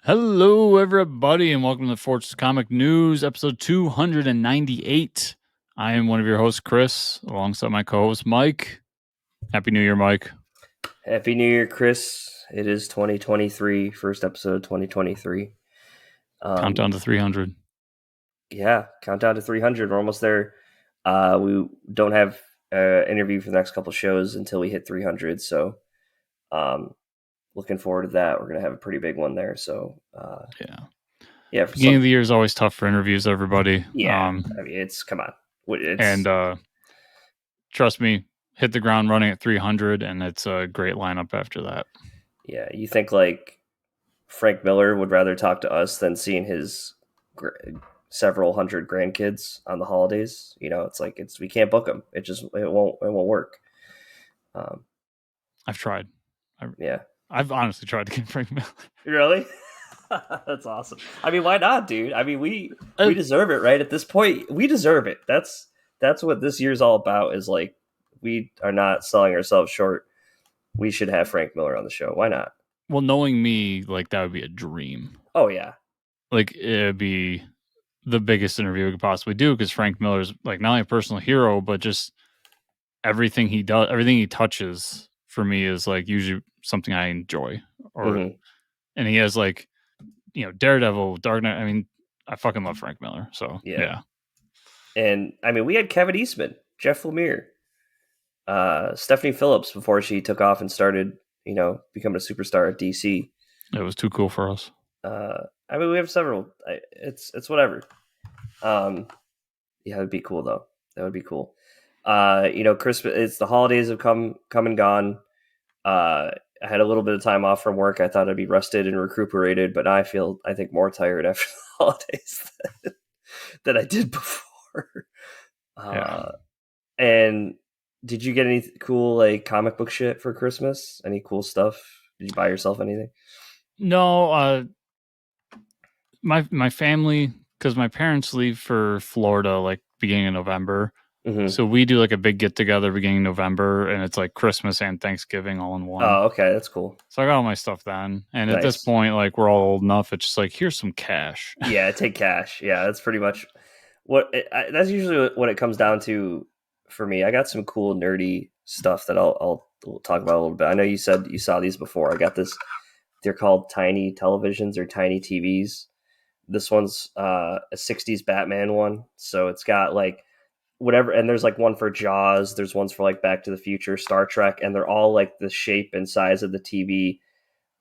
Hello, everybody, and welcome to the Fortress Comic News, episode 298. I am one of your hosts, Chris, alongside my co-host, Mike. Happy New Year, Mike. Happy New Year, Chris. It is 2023, first episode 2023. Countdown to 300. Yeah, countdown to 300. We're almost there. We don't have an interview for the next couple shows until we hit 300, so looking forward to that. We're going to have a pretty big one there, so yeah. Beginning of the year is always tough for interviews, everybody. Yeah, I mean, come on. And trust me, hit the ground running at 300, and it's a great lineup after that. Yeah, you think like Frank Miller would rather talk to us than seeing his several hundred grandkids on the holidays? You know, it's like we can't book them. It won't work. I've tried. Yeah, I've honestly tried to get Frank Miller. Really? That's awesome. I mean, why not, dude? I mean, we deserve it, right? At this point, we deserve it. That's what this year's all about. Is like we are not selling ourselves short. We should have Frank Miller on the show. Why not? Well, knowing me, like that would be a dream. Oh yeah, like it'd be the biggest interview we could possibly do because Frank Miller's like not only a personal hero, but just everything he does, everything he touches for me is like usually something I enjoy. And he has like, Daredevil, Dark Knight. I mean, I fucking love Frank Miller. So yeah. And I mean, we had Kevin Eastman, Jeff Lemire, Stephanie Phillips before she took off and started, becoming a superstar at DC. It was too cool for us. I mean, we have several. It's whatever. Yeah, it'd be cool though. That would be cool. Christmas. It's the holidays have come and gone. I had a little bit of time off from work. I thought I'd be rested and recuperated, but now I think more tired after the holidays than I did before. And did you get any cool like comic book shit for Christmas? Any cool stuff? Did you buy yourself anything? No, my family, because my parents leave for Florida like beginning of November. Mm-hmm. So we do like a big get together beginning of November, and it's like Christmas and Thanksgiving all in one. Oh, okay, that's cool. So I got all my stuff then, and nice. At this point, like we're all old enough. It's just like here's some cash. Yeah, take cash. Yeah, that's pretty much that's usually what it comes down to for me. I got some cool nerdy stuff that I'll talk about a little bit. I know you said you saw these before. I got this. They're called tiny televisions or tiny TVs. This one's a 60s Batman one, so it's got like whatever, and there's like one for Jaws, there's ones for like Back to the Future, Star Trek, and they're all like the shape and size of the TV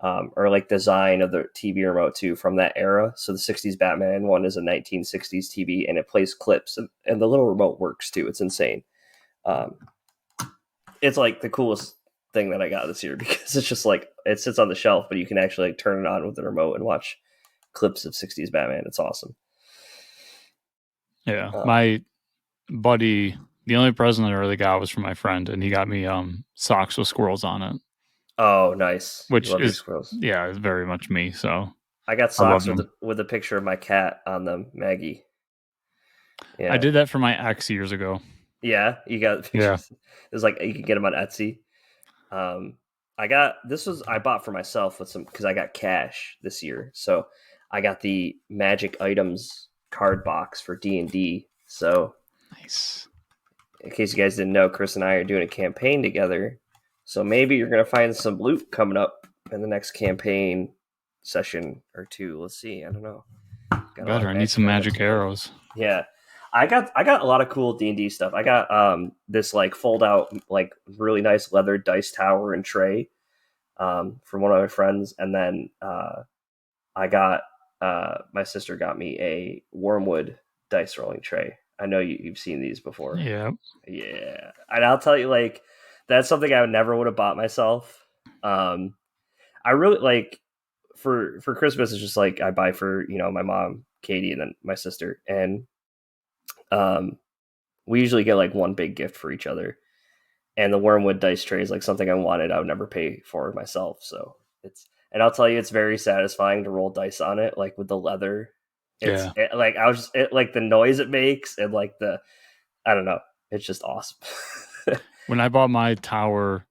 or like design of the TV remote too from that era. So the 60s Batman one is a 1960s TV, and it plays clips, and the little remote works too. It's insane. It's like the coolest thing that I got this year because it's just like it sits on the shelf, but you can actually like turn it on with the remote and watch clips of 60s Batman. It's awesome. Yeah, my buddy, the only present I really got was from my friend, and he got me socks with squirrels on it. Oh, nice! Which is squirrels. Yeah, it's very much me. So I got socks with a picture of my cat on them, Maggie. Yeah, I did that for my ex years ago. Yeah, you got pictures. Yeah. It's like you can get them on Etsy. I bought for myself with some because I got cash this year, so I got the Magic Items card box for D&D. So nice. In case you guys didn't know, Chris and I are doing a campaign together. So maybe you're going to find some loot coming up in the next campaign session or two. Let's see. I don't know. Better. I need some magic arrows. Yeah. I got a lot of cool D&D stuff. I got this like fold out, like really nice leather dice tower and tray from one of my friends. And then I got my sister got me a wormwood dice rolling tray. I know you've seen these before. Yeah. Yeah. And I'll tell you, like, that's something I never would have bought myself. I really like for Christmas, it's just like I buy for, my mom, Katie, and then my sister. And we usually get like one big gift for each other. And the wormwood dice tray is like something I wanted. I would never pay for myself. So and I'll tell you, it's very satisfying to roll dice on it, like with the leather. Like the noise it makes and like I don't know. It's just awesome. When I bought my tower,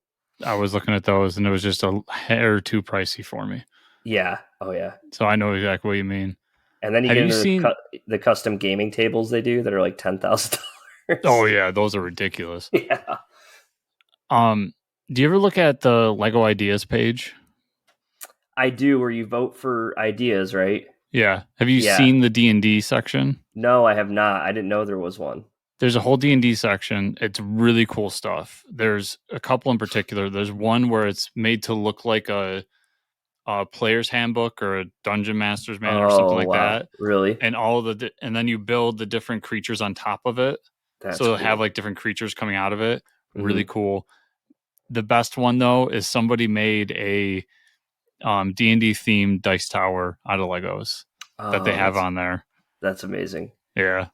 I was looking at those and it was just a hair too pricey for me. Yeah. Oh yeah. So I know exactly what you mean. And then you Have get you into seen? the custom gaming tables they do that are like Oh $10,000. yeah, those are ridiculous. Yeah. Um, do you ever look at the Lego Ideas page? I do, where you vote for ideas, right? Yeah. Have you Yeah. seen the D&D section? No, I have not. I didn't know there was one. There's a whole D&D section. It's really cool stuff. There's a couple in particular. There's one where it's made to look like a player's handbook or a dungeon master's manual or something Oh, like wow. that. Really? And and then you build the different creatures on top of it. So That's they'll have cool. like different creatures coming out of it. Really Hmm. cool. The best one though is somebody made a D&D themed dice tower out of Legos that they Oh, have on there. that's amazing. Yeah.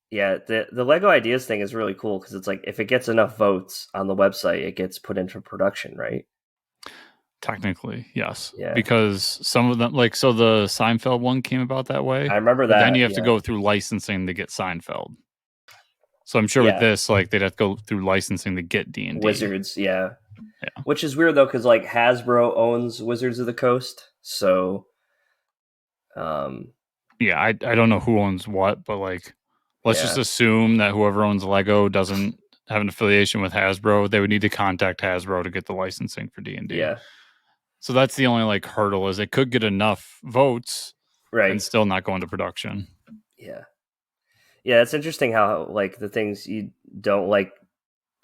Yeah, the Lego Ideas thing is really cool because it's like if it gets enough votes on the website, it gets put into production, right? Technically, yes. Yeah. Because some of them, like, so the Seinfeld one came about that way, I remember but then that. you have to Yeah. go through licensing to get Seinfeld. So I'm sure with Yeah. this, like, they'd have to go through licensing to get D&D. Wizards, yeah. Yeah. Which is weird though, because like Hasbro owns Wizards of the Coast, so um, Yeah, I don't know who owns what, but, like, let's just yeah, assume that whoever owns Lego doesn't have an affiliation with Hasbro. They would need to contact Hasbro to get the licensing for D&D. yeah, So that's the only, like, hurdle is it could get enough votes and right, still not go into production. yeah, yeah. It's interesting how like the things you don't like,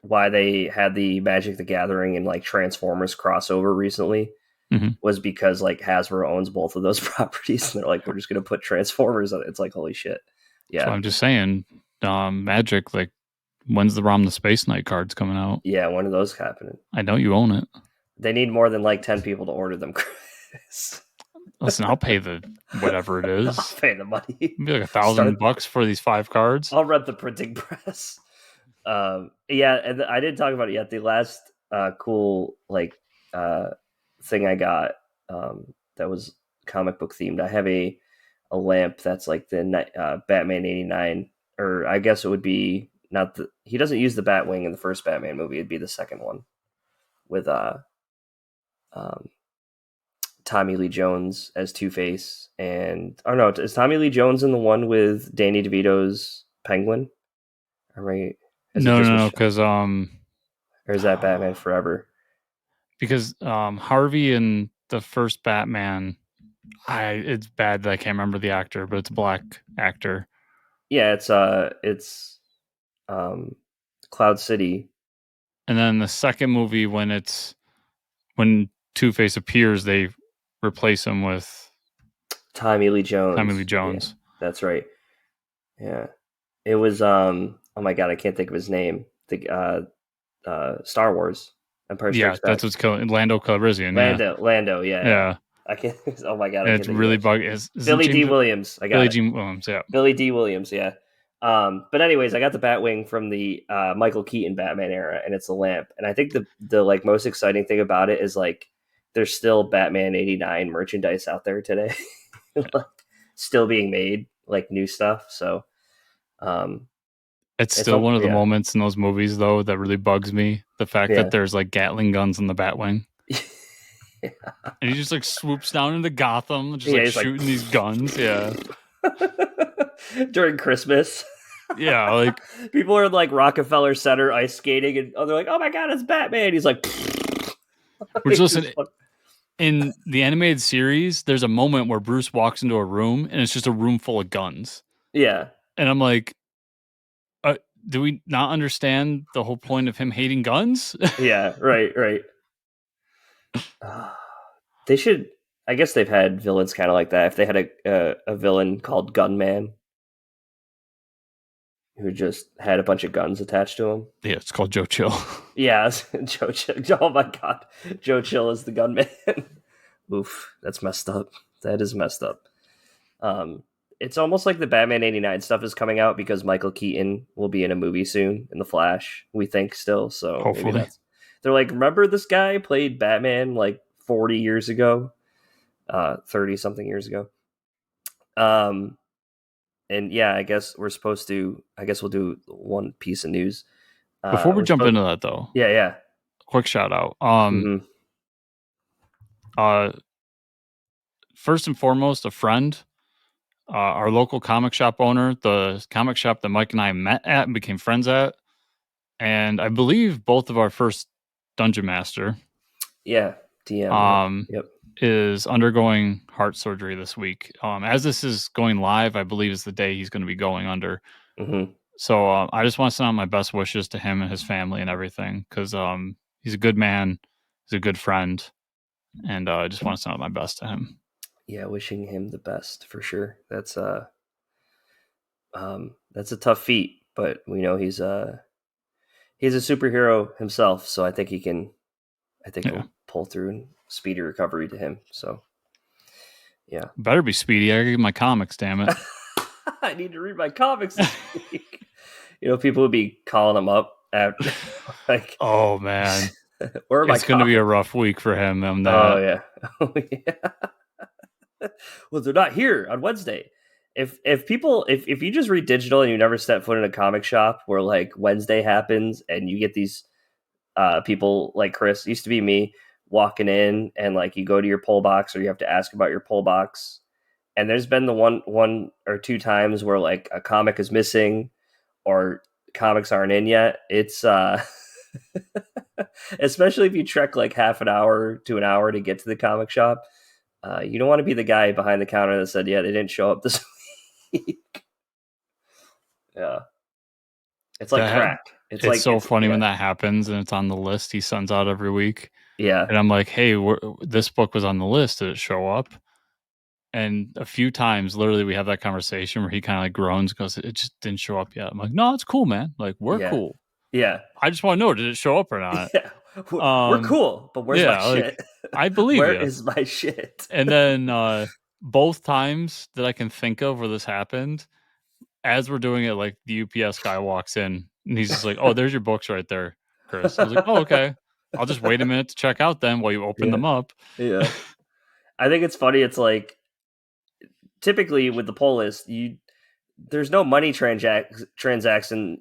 why they had the Magic the Gathering and like Transformers crossover recently Mm-hmm. was because like Hasbro owns both of those properties, and they're like, we're just gonna put Transformers on it. It's like holy shit. So Yeah, I'm just saying, Magic, like, when's the ROM the Space Knight cards coming out? yeah. One of those happening. I know you own it. They need more than like 10 people to order them, Chris. Listen, I'll pay the whatever it I'll is. pay the money. It'd be like Start. $1,000 for these 5 cards. I'll rent the printing press. Yeah, and I didn't talk about it yet. The last cool like uh, thing I got that was comic book themed. I have a lamp that's like the Batman '89, or I guess it would be not the. He doesn't use the Batwing in the first Batman movie. It'd be the second one with um, Tommy Lee Jones as Two Face, and oh no, is Tommy Lee Jones in the one with Danny DeVito's Penguin? Am I? Is it just No, because or is that Batman Forever? Harvey in the first Batman, it's bad that I can't remember the actor, but it's a black actor. Yeah, it's um Cloud City. And then the second movie, when Two-Face appears, they replace him with Tommy Lee Jones. Tommy Lee Yeah, Jones. that's right. Yeah. It was oh my god, I can't think of his name. The Star Wars. Empire Yeah, Strikes that's Back. what's killing Lando Calrissian. Lando, yeah. Yeah. I can't oh my god, I And can't it's think of really it. bug. Billy D. Williams. I got Billy it. Jean Williams. Yeah. Billy D. Williams, yeah. But anyways, I got the Batwing from the Michael Keaton Batman era, and it's a lamp. And I think the like most exciting thing about it is like there's still Batman '89 merchandise out there today, like, still being made, like new stuff. So It's still one of the yeah, moments in those movies, though, that really bugs me. The fact yeah. that there's like Gatling guns in the Batwing. And he just like swoops down into Gotham, just Yeah, like he's like shooting these guns. Yeah. during Christmas. Yeah. Like, People are in like Rockefeller Center ice skating, and they're like, "Oh my god, it's Batman!" He's like, which, listen, in the animated series, there's a moment where Bruce walks into a room and it's just a room full of guns. yeah, And I'm like, do we not understand the whole point of him hating guns? yeah, right. They should. I guess they've had villains kind of like that. If they had a villain called Gunman who just had a bunch of guns attached to him. Yeah, it's called Joe Chill. Yeah, Joe Chill. Oh my god, Joe Chill is the gunman. Oof, that's messed up. That is messed up. It's almost like the Batman '89 stuff is coming out because Michael Keaton will be in a movie soon in The Flash. We think still, so Hopefully. maybe they're like, remember this guy played Batman like 40 years ago, 30 something years ago. And yeah, I guess we're supposed to. I guess we'll do one piece of news Before we jump into that, though, yeah, quick shout out. mm-hmm. first and foremost, a friend, our local comic shop owner, the comic shop that Mike and I met at and became friends at, and I believe both of our first Dungeon Master. Yeah, DM. Yep. Is undergoing heart surgery this week. As this is going live, I believe is the day he's going to be going under. Mm-hmm. So I just want to send out my best wishes to him and his family and everything, because he's a good man, he's a good friend, and I just want to send out my best to him. Yeah, wishing him the best for sure. That's a tough feat, but we know he's a superhero himself, so I think he can. I think he'll pull through and speedy recovery to him. So, yeah, better be speedy. I gotta get my comics. Damn it! I need to read my comics this week. People would be calling him up at like, oh man, where are it's going to be a rough week for him. Oh yeah. Well, they're not here on Wednesday. If you just read digital and you never step foot in a comic shop where like Wednesday happens and you get these people like Chris, used to be me, walking in and like you go to your pull box or you have to ask about your pull box, and there's been the one or two times where like a comic is missing or comics aren't in yet. It's especially if you trek like half an hour to an hour to get to the comic shop. You don't want to be the guy behind the counter that said, yeah, they didn't show up this week. Yeah. It's like crack. It's like, so funny when that happens and it's on the list he sends out every week. Yeah. And I'm like, hey, this book was on the list. Did it show up? And a few times, literally, we have that conversation where he kind of like groans because it just didn't show up yet. I'm like, no, it's cool, man. Like, we're cool. Yeah. I just want to know, did it show up or not? Yeah. We're cool, but where's my shit? I believe Where is my shit? And then both times that I can think of where this happened, as we're doing it, like the UPS guy walks in and he's just like, oh, there's your books right there, Chris. I was like, oh, okay. I'll just wait a minute to check out then while you open them up. Yeah. I think it's funny. It's like, typically with the pull list, there's no money transaction.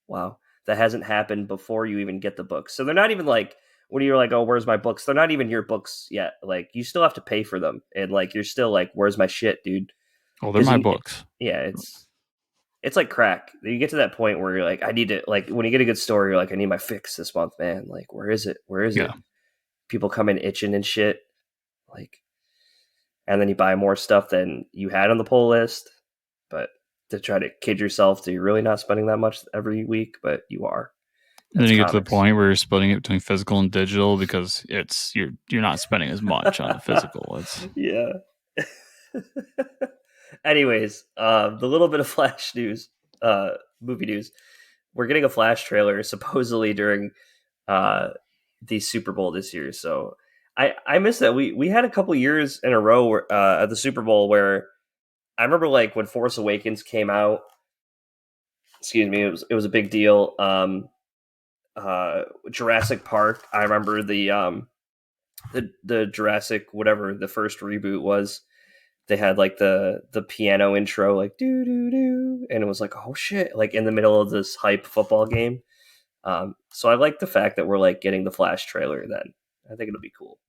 Wow. That hasn't happened before you even get the books. So they're not even like, when you're like, oh, where's my books? They're not even your books yet. Like, you still have to pay for them. And like, you're still like, where's my shit, dude? Oh, they're my books. Yeah. It's like crack. You get to that point where you're like, I need to, like, when you get a good story, you're like, I need my fix this month, man. Like, where is it? Where is it? People come in itching and shit. Like, and then you buy more stuff than you had on the pull list. But to try to kid yourself that you're really not spending that much every week, but you are. And then you get to the point where you're splitting it between physical and digital because you're not spending as much on the physical. Yeah. Anyways, the little bit of Flash news, movie news. We're getting a Flash trailer supposedly during the Super Bowl this year. So I missed that. We had a couple years in a row at the Super Bowl where I remember like when Force Awakens came out. Excuse me, it was a big deal. Jurassic Park. I remember the Jurassic whatever the first reboot was. They had like the piano intro, like do do do, and it was like, oh shit, like in the middle of this hype football game. So I like the fact that we're like getting the Flash trailer. Then I think it'll be cool.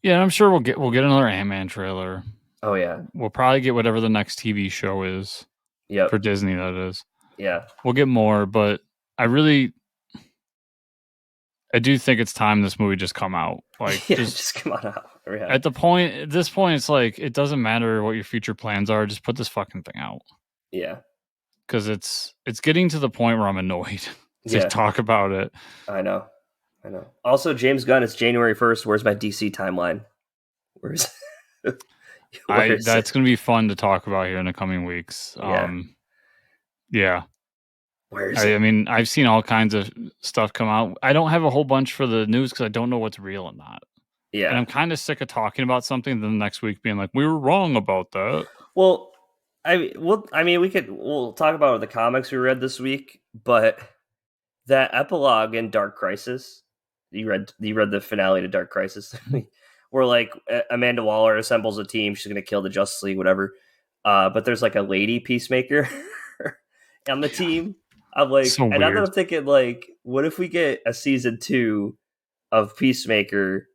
Yeah, I'm sure we'll get another Ant-Man trailer. Oh yeah, we'll probably get whatever the next TV show is. Yeah, for Disney that is. Yeah, we'll get more, but I do think it's time this movie just come out. Like, just come on out. Yeah. At this point, it's like it doesn't matter what your future plans are. Just put this fucking thing out. Yeah, because it's getting to the point where I'm annoyed to talk about it. I know. Also, James Gunn, it's January 1st. Where's my DC timeline? Where's that's going to be fun to talk about here in the coming weeks. Yeah. Where is it? I mean, I've seen all kinds of stuff come out. I don't have a whole bunch for the news because I don't know what's real and not. Yeah. And I'm kind of sick of talking about something, then the next week being like, we were wrong about that. Well, we'll talk about the comics we read this week, but that epilogue in Dark Crisis, you read the finale to Dark Crisis, where like Amanda Waller assembles a team. She's going to kill the Justice League, whatever. But there's like a lady Peacemaker on the team. I'm like, so and I'm thinking like, what if we get a season 2 of Peacemaker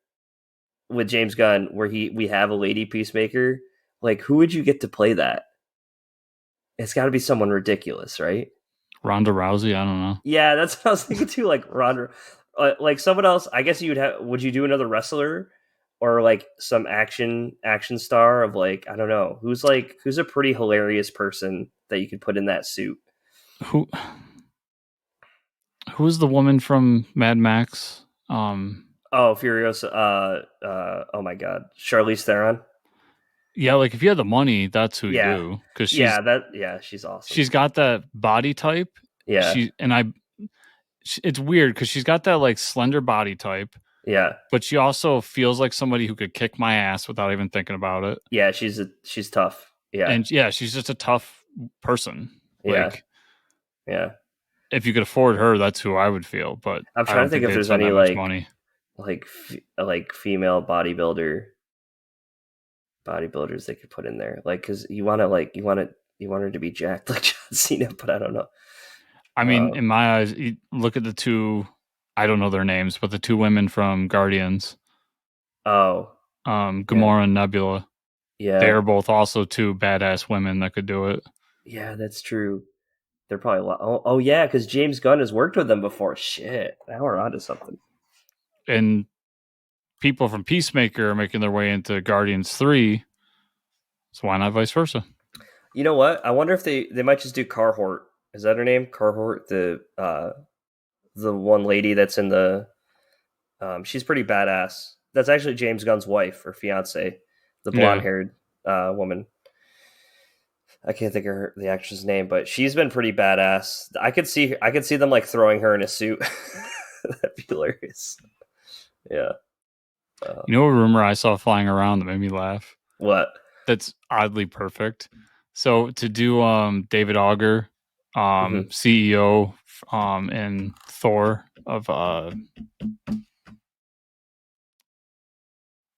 with James Gunn where we have a lady peacemaker. Like, who would you get to play that? It's got to be someone ridiculous, right? Ronda Rousey. I don't know. Yeah, that's what I was thinking too. Like Ronda, like someone else. I guess you'd have. Would you do another wrestler or like some action star of like I don't know who's a pretty hilarious person that you could put in that suit. Who who's the woman from Mad Max? Oh, Furiosa. Oh my God, Charlize Theron. Yeah, like if you had the money, that's who you Yeah, do because she's awesome. she's got that body type. Yeah, It's weird because she's got that like slender body type, yeah, but she also feels like somebody who could kick my ass without even thinking about it. yeah. She's tough. Yeah, And yeah, she's just a tough person. yeah, Like yeah. if you could afford her, that's who I would feel. But I'm I trying don't to think think if they'd there's spend any that much money. like female bodybuilders they could put in there. Like, because you want her to be jacked like John Cena, but I don't know. I mean, in my eyes, you look at the two. I don't know their names, but the two women from Guardians, Oh, Gamora and Nebula. They yeah, are both also two badass women that could do it. yeah, that's true. They're probably oh yeah, because James Gunn has worked with them before. Shit, now we're onto something. And people from Peacemaker are making their way into Guardians 3. So why not vice versa? You know what? I wonder if they might just do Carhort. Is that her name? Carhort, the one lady that's in the she's pretty badass. That's actually James Gunn's wife or fiance, the blonde Yeah. haired woman. I can't think of the actress' name, but she's been pretty badass. I could see them like throwing her in a suit. That'd be hilarious. Yeah. You know a rumor I saw flying around that made me laugh? What? That's oddly perfect. So to do David Auger, Mm-hmm. CEO in Thor of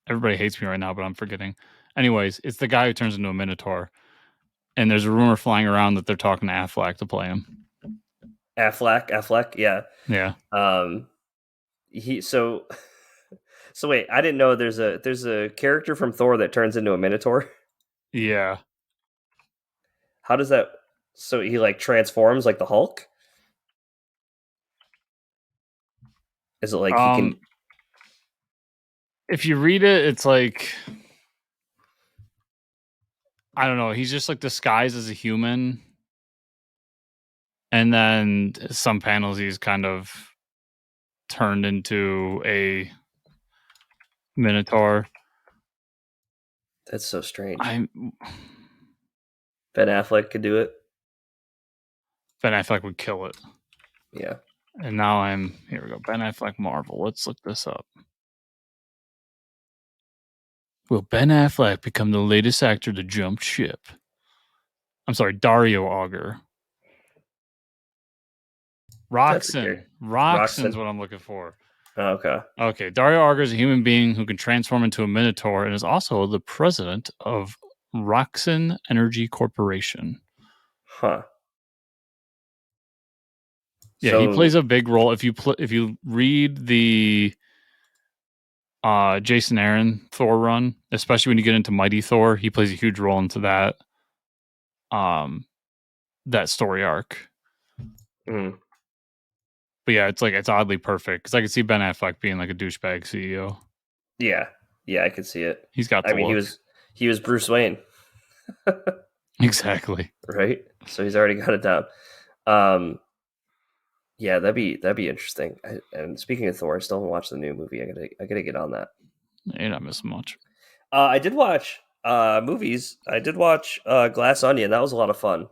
everybody hates me right now, but I'm forgetting. Anyways, it's the guy who turns into a Minotaur. And there's a rumor flying around that they're talking to Affleck to play him. Affleck, yeah. Yeah. He so so wait, I didn't know there's a character from Thor that turns into a Minotaur. Yeah. How does that? So he like transforms like the Hulk? Is it like he can? If you read it, it's like I don't know. He's just like disguised as a human, and then some panels he's kind of turned into a Minotaur. That's so strange. I'm Ben Affleck could do it. Ben Affleck would kill it. Yeah. And now here we go. Ben Affleck Marvel. Let's look this up. Will Ben Affleck become the latest actor to jump ship? I'm sorry, Dario Auger. Roxanne. Roxanne's what I'm looking for. Oh, okay. Okay. Dario Auger is a human being who can transform into a Minotaur and is also the president of Roxanne Energy Corporation. Huh. Yeah, he plays a big role. If you read the Jason Aaron Thor run, especially when you get into Mighty Thor, he plays a huge role into that that story arc. Mm. But yeah, it's oddly perfect because I could see Ben Affleck being like a douchebag CEO. Yeah, I could see it. He's got the look. He was Bruce Wayne. Exactly. Right. So he's already got it down. Yeah, that'd be interesting. And speaking of Thor, I still haven't watched the new movie. I gotta get on that. You're not missing much. I did watch movies. I did watch Glass Onion. That was a lot of fun.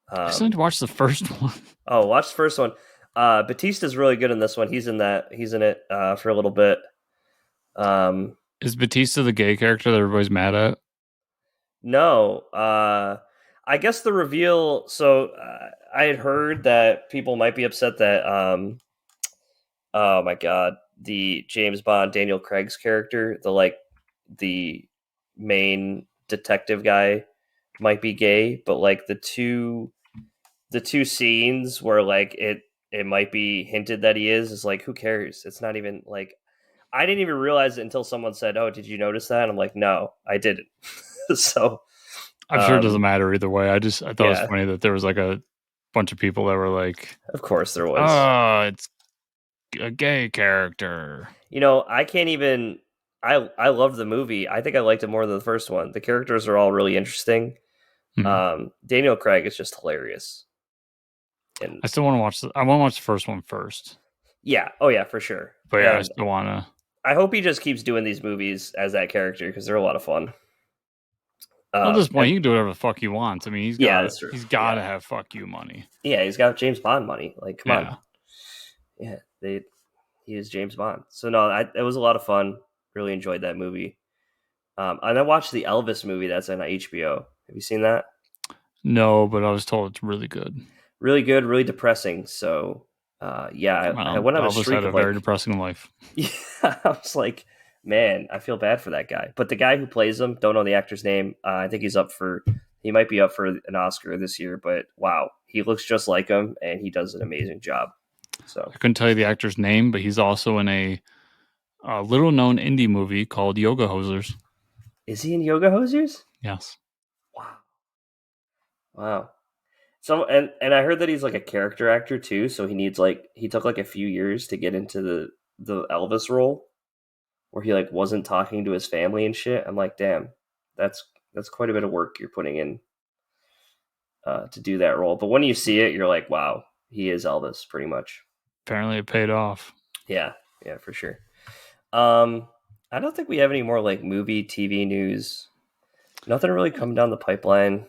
I still need to watch the first one. Oh, watch the first one. Batista's really good in this one. He's in it for a little bit. Is Batista the gay character that everybody's mad at? No. I guess the reveal. So I had heard that people might be upset that. Oh my God, the James Bond Daniel Craig's character, the main detective guy, might be gay, but like the two scenes where like it might be hinted that he is like who cares? It's not even like I didn't even realize it until someone said, "Oh, did you notice that?" And I'm like, "No, I didn't." So, I'm sure it doesn't matter either way. I thought it was yeah, funny that there was like a bunch of people that were like, of course there was. "Oh, it's a gay character." I can't even. I loved the movie. I think I liked it more than the first one. The characters are all really interesting. Hmm. Daniel Craig is just hilarious, and I still want to watch. I want to watch the first one first, yeah, oh yeah, for sure. but yeah, I And still want to. I hope he just keeps doing these movies as that character because they're a lot of fun. Well, at this point, And he can do whatever the fuck he wants. I mean, yeah, that's true. he's got to Yeah, have fuck you money. yeah, he's got James Bond money. Like, come on, Yeah. yeah, he is James Bond. So no, it was a lot of fun. Really enjoyed that movie. And I watched the Elvis movie that's on HBO. Have you seen that? No, but I was told it's really good. Really good, really depressing. So, yeah, I Well, went on a Elvis streak had a of very like, depressing life. yeah, I was like, man, I feel bad for that guy. But the guy who plays him, don't know the actor's name. I think he might be up for an Oscar this year. But wow, he looks just like him, and he does an amazing job. So, I couldn't tell you the actor's name, but he's also in a little known indie movie called Yoga Hosers. is he in Yoga Hosers? Yes. Wow, wow. So, and I heard that he's like a character actor too. So he took like a few years to get into the Elvis role, where he like wasn't talking to his family and shit. I'm like, damn, that's quite a bit of work you're putting in to do that role. But when you see it, you're like, wow, he is Elvis, pretty much. Apparently it paid off. Yeah, yeah, for sure. Um, I don't think we have any more like movie, TV news. Nothing really coming down the pipeline.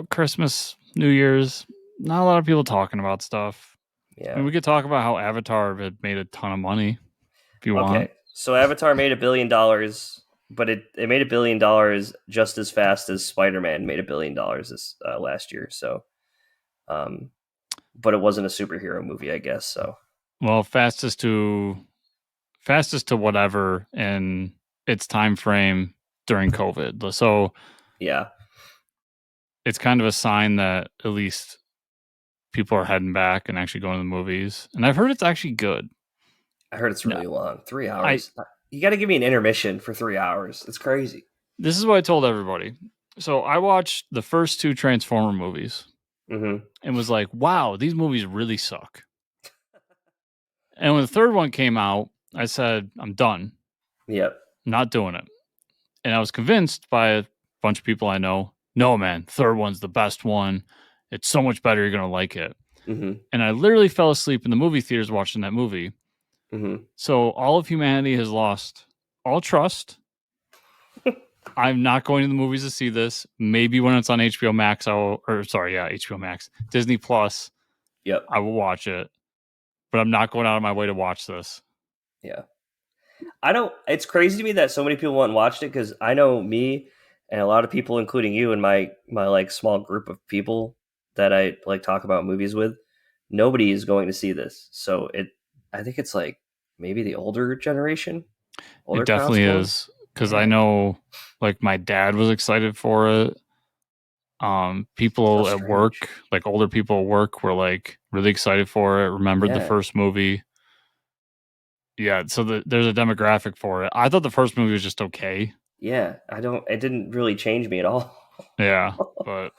Christmas, New Year's, not a lot of people talking about stuff. I Yeah. mean, we could talk about how Avatar had made a ton of money if you want. Okay. So Avatar made $1 billion, but it made $1 billion just as fast as Spider-Man made $1 billion this last year. So, um, but it wasn't a superhero movie, I guess. So Well, fastest to whatever in its time frame during COVID. So yeah, it's kind of a sign that at least people are heading back and actually going to the movies. And I've heard it's actually good. I heard it's No, really long, three I hours. You got to give me an intermission for 3 hours. It's crazy. this is what I told everybody. So I watched the first two Transformer movies Mm-hmm. and was like, wow, these movies really suck. And when the third one came out, I said, I'm done. Yep. I'm not doing it. And I was convinced by a bunch of people I know, no, man, third one's the best one. It's so much better. You're going to like it. Mm-hmm. And I literally fell asleep in the movie theaters watching that movie. Mm-hmm. So all of humanity has lost all trust. I'm not going to the movies to see this. Maybe when it's on HBO Max, HBO Max, Disney Plus, Yep. I will watch it. But I'm not going out of my way to watch this. Yeah. I don't. It's crazy to me that so many people went and watched it because I know me and a lot of people, including you and my like small group of people that I like talk about movies with. Nobody is going to see this, so I think it's like maybe the older generation, It older crowd's definitely going. is because I Yeah, know, like, my dad was excited for it. how People at strange. work, like older people at work, were like really excited for it. Remembered the Yeah, first movie. Yeah, so there's a demographic for it. I thought the first movie was just okay. yeah. I don't. It didn't really change me at all. Yeah, but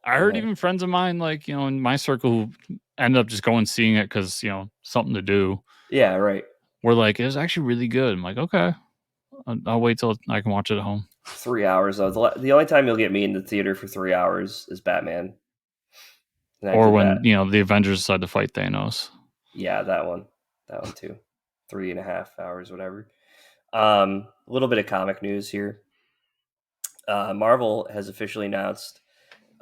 I heard Yeah, even friends of mine, like, in my circle, who ended up just going seeing it because something to do, yeah, right. were like, it was actually really good. I'm like, okay, I'll wait till I can watch it at home. 3 hours though. The only time you'll get me in the theater for 3 hours is Batman, and I Or did that. when the Avengers decide to fight Thanos. Yeah, that one too. 3.5 hours, whatever. A little bit of comic news here. Marvel has officially announced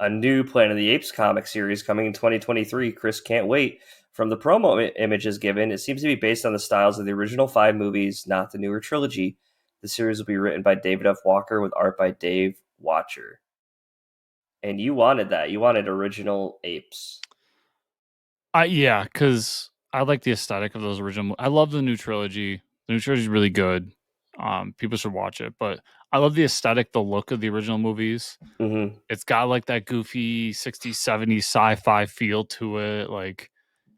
a new Planet of the Apes comic series coming in 2023. Chris can't wait. From the promo images given, it seems to be based on the styles of the original 5 movies, not the newer trilogy. The series will be written by David F. Walker with art by Dave Watcher. And you wanted that. You wanted original Apes. Yeah, because I like the aesthetic of those original. I love the new trilogy. The new trilogy is really good. People should watch it, but I love the aesthetic, the look of the original movies. Mm-hmm. It's got like that goofy 60s, 70s sci-fi feel to it. Like,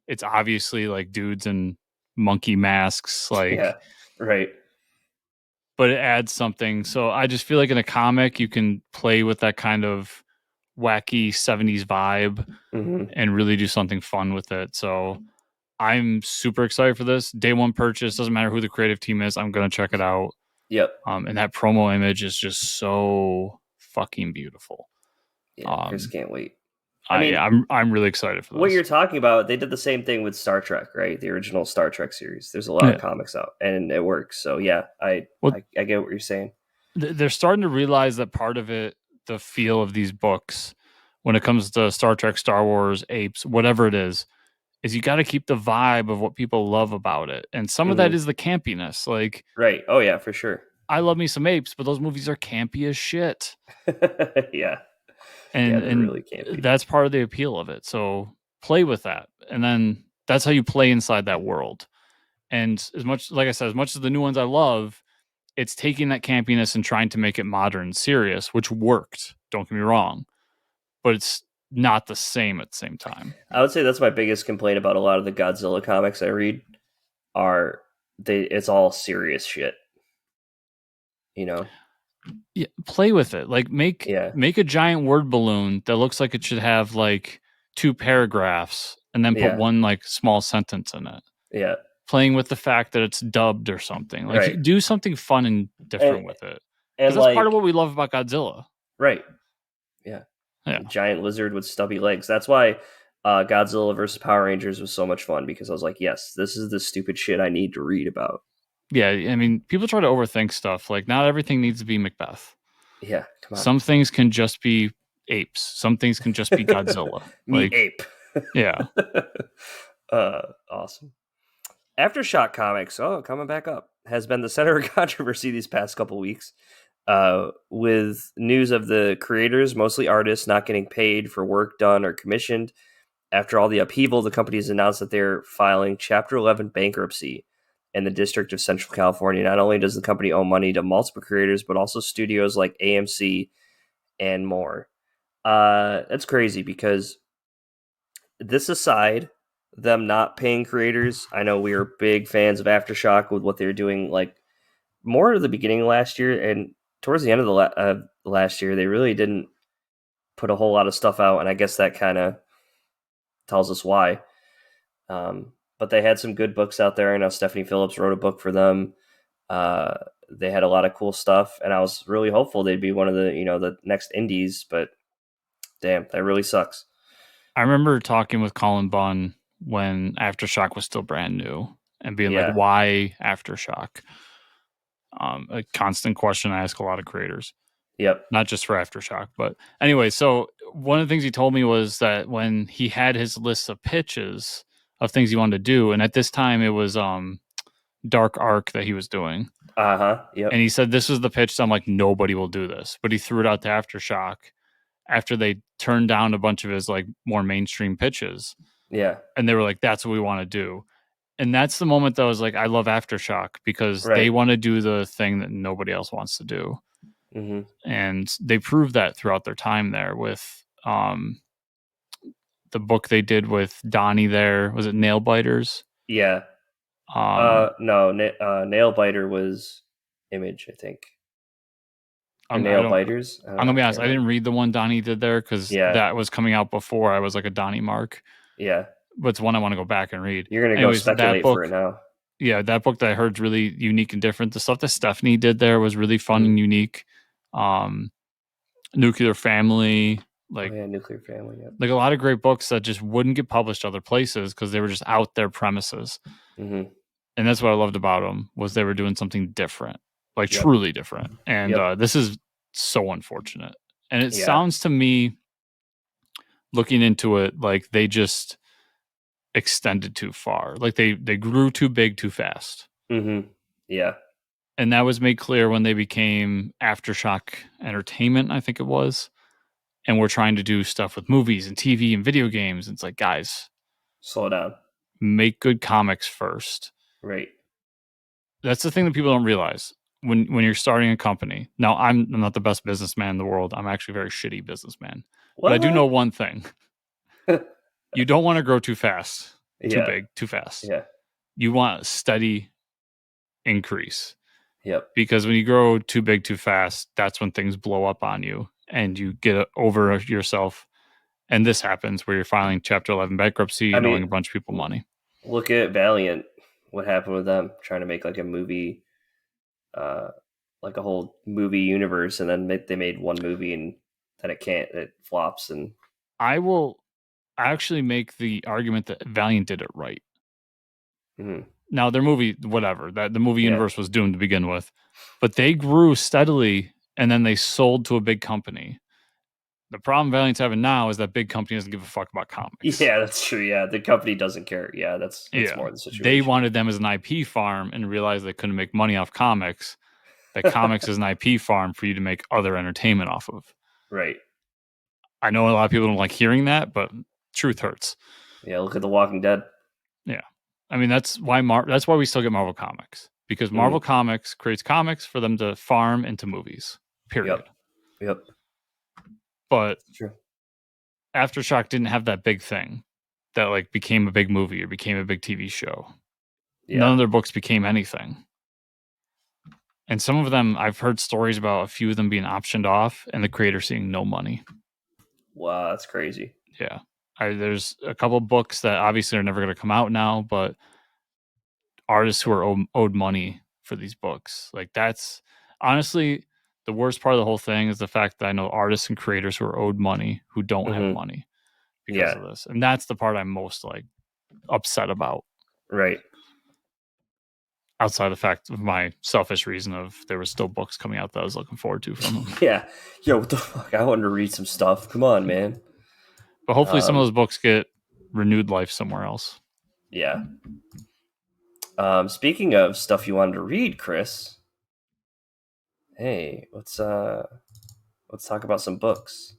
it's obviously like dudes in monkey masks, Yeah. Right. but it adds something. So I just feel like in a comic, you can play with that kind of wacky 70s vibe Mm-hmm. and really do something fun with it. So I'm super excited for this. Day one purchase, doesn't matter who the creative team is, I'm going to check it out. Yep. And that promo image is just so fucking beautiful. Yeah. Chris can't wait. I mean, I'm really excited for what this. you're talking about, they did the same thing with Star Trek, right? The original Star Trek series. There's a lot of comics out, and it works. So yeah, I get what you're saying. They're starting to realize that part of it, the feel of these books, when it comes to Star Trek, Star Wars, Apes, whatever it is you got to keep the vibe of what people love about it, and some of that is the campiness. Like, right? Oh yeah, for sure. I love me some Apes, but those movies are campy as shit. Yeah. And They're really campy. that's part of the appeal of it. So play with that, and then that's how you play inside that world. And as much, like I said, as much as the new ones I love, it's taking that campiness and trying to make it modern and serious, which worked. Don't get me wrong, but it's not the same at the same time. I would say that's my biggest complaint about a lot of the Godzilla comics I read are it's all serious shit. You know? Yeah, play with it. Like make a giant word balloon that looks like it should have like 2 paragraphs and then put one like small sentence in it. Yeah. Playing with the fact that it's dubbed or something. Like do something fun and different with it. Because that's part of what we love about Godzilla. Right. Yeah. Yeah. Giant lizard with stubby legs. That's why Godzilla versus Power Rangers was so much fun, because I was like, yes, this is the stupid shit I need to read about. Yeah, I mean, people try to overthink stuff. Like, not everything needs to be Macbeth. Yeah, come on. Some things can just be apes. Some things can just be Godzilla. Meet ape. Yeah. Awesome. Aftershock Comics, coming back up, has been the center of controversy these past couple weeks, with news of the creators, mostly artists, not getting paid for work done or commissioned. After all the upheaval, the company has announced that they're filing Chapter 11 bankruptcy in the District of Central California. Not only does the company owe money to multiple creators, but also studios like AMC and more. That's crazy, because this aside, them not paying creators, I know we were big fans of Aftershock with what they were doing, like more at the beginning of last year, and towards the end of the last year, they really didn't put a whole lot of stuff out, and I guess that kind of tells us why. But they had some good books out there. I know Stephanie Phillips wrote a book for them. They had a lot of cool stuff, and I was really hopeful they'd be one of the the next indies, but damn, that really sucks. I remember talking with Colin Bunn when Aftershock was still brand new and being like, why Aftershock? A constant question I ask a lot of creators. Yep. Not just for Aftershock, but anyway, so one of the things he told me was that when he had his list of pitches of things he wanted to do, and at this time it was Dark Arc that he was doing. Yep. And he said this was the pitch, so I'm like, nobody will do this. But he threw it out to Aftershock after they turned down a bunch of his like more mainstream pitches. Yeah. And they were like, that's what we want to do. And that's the moment that I was like, I love Aftershock, because they want to do the thing that nobody else wants to do. Mm-hmm. And they proved that throughout their time there with the book they did with Donnie there. Was it Nail Biters? Yeah. No, Nail Biter was Image, I think. Nail Biters. I'm gonna be honest. I didn't read the one Donnie did there, because that was coming out before I was like a Donnie mark. Yeah, but it's one I want to go back and read. You're gonna go speculate for it now. Yeah, that book that I heard is really unique and different. The stuff that Stephanie did there was really fun and unique. Nuclear Family, Nuclear Family. Yeah. Like a lot of great books that just wouldn't get published other places because they were just out there premises. Mm-hmm. And that's what I loved about them, was they were doing something different, like truly different. And this is so unfortunate. And it sounds to me, looking into it, like they just extended too far. Like they grew too big too fast. Mm-hmm. Yeah. And that was made clear when they became Aftershock Entertainment, I think it was. And we're trying to do stuff with movies and TV and video games. And it's like, guys, slow down. Make good comics first. Right. That's the thing that people don't realize when you're starting a company. Now, I'm not the best businessman in the world. I'm actually a very shitty businessman. But I do know one thing. You don't want to grow too fast, too big, too fast. Yeah. you want a steady increase. Yep. Because when you grow too big too fast, that's when things blow up on you and you get over yourself. And this happens where you're filing Chapter 11 bankruptcy and owing a bunch of people money. Look at Valiant. What happened with them? Trying to make like a movie, like a whole movie universe, and then they made one movie and then it flops. And I will actually make the argument that Valiant did it right. mm-hmm. Now, their movie, whatever, that the movie universe was doomed to begin with, but they grew steadily and then they sold to a big company. The problem Valiant's having now is that big company doesn't give a fuck about comics. Yeah, that's true. Yeah, the company doesn't care. Yeah, that's more the situation. They wanted them as an IP farm and realized they couldn't make money off comics. That comics is an IP farm for you to make other entertainment off of. Right. I know a lot of people don't like hearing that, but truth hurts. Yeah, look at The Walking Dead. Yeah. I mean, that's why we still get Marvel Comics. Because Marvel Comics creates comics for them to farm into movies. Period. Yep. But true. Aftershock didn't have that big thing that like became a big movie or became a big TV show. Yeah. None of their books became anything. And some of them, I've heard stories about a few of them being optioned off and the creator seeing no money. Wow, that's crazy. Yeah. There's a couple of books that obviously are never going to come out now, but artists who are owed money for these books. Like that's honestly the worst part of the whole thing is the fact that I know artists and creators who are owed money who don't have money because of this. And that's the part I'm most like upset about. Right. Outside the fact of my selfish reason of there were still books coming out that I was looking forward to from them. Yeah. Yo, what the fuck? I wanted to read some stuff. Come on, man. But hopefully some of those books get renewed life somewhere else. Yeah. Speaking of stuff you wanted to read, Chris. Hey, let's talk about some books.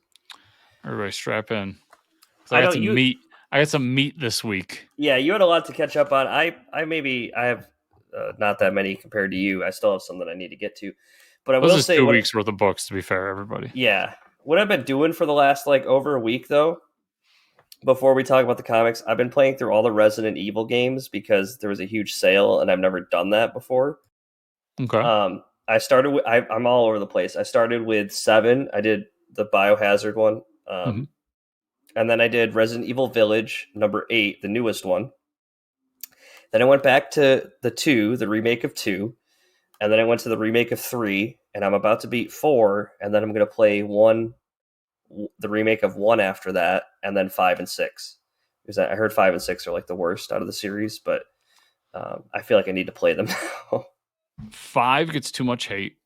Everybody strap in. I got some meat this week. Yeah, you had a lot to catch up on. I have not that many compared to you. I still have some that I need to get to. But I will say 2 weeks worth of books, to be fair, everybody. Yeah. What I've been doing for the last over a week though, before we talk about the comics, I've been playing through all the Resident Evil games because there was a huge sale and I've never done that before. Okay. I started with I'm all over the place. I started with 7. I did the Biohazard one. And then I did Resident Evil Village number 8, the newest one. Then I went back to the 2, the remake of 2, and then I went to the remake of 3, and I'm about to beat 4, and then I'm going to play the remake of 1 after that, and then 5 and 6. Because I heard 5 and 6 are like the worst out of the series, but I feel like I need to play them now. 5 gets too much hate.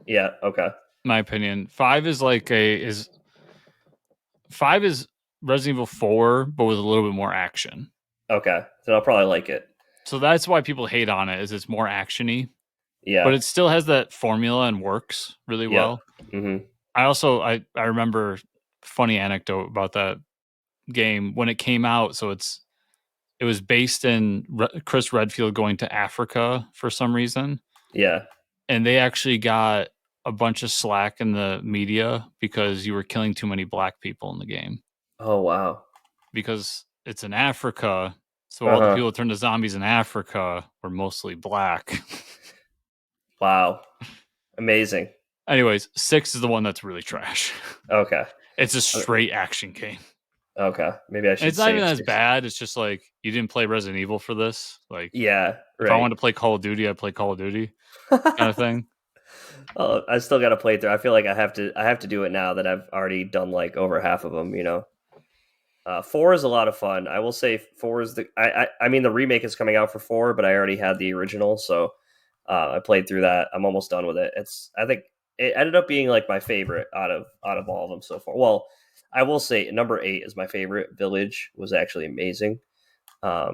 Yeah, okay. My opinion. 5 is like 5 is Resident Evil 4, but with a little bit more action. Okay, then I'll probably like it. So that's why people hate on it, is it's more action-y. Yeah. But it still has that formula and works really well. Mm-hmm. I remember funny anecdote about that game when it came out. So it was based in Chris Redfield going to Africa for some reason. Yeah. And they actually got a bunch of slack in the media because you were killing too many black people in the game. Oh, wow. Because it's in Africa. So all the people that turned to zombies in Africa were mostly black. Wow. Amazing. Anyways, 6 is the one that's really trash. Okay. It's a straight action game. Okay. Maybe I should. It's not even as bad. It's just like you didn't play Resident Evil for this. Like, yeah, right. If I wanted to play Call of Duty, I'd play Call of Duty, kind of thing. Oh, I still got to play through. I feel like I have to do it now that I've already done like over half of them. 4 is a lot of fun. I will say 4 is I mean the remake is coming out for 4, but I already had the original, so I played through that. I'm almost done with it. I think it ended up being like my favorite out of all of them so far. Well, I will say number 8 is my favorite. Village was actually amazing. I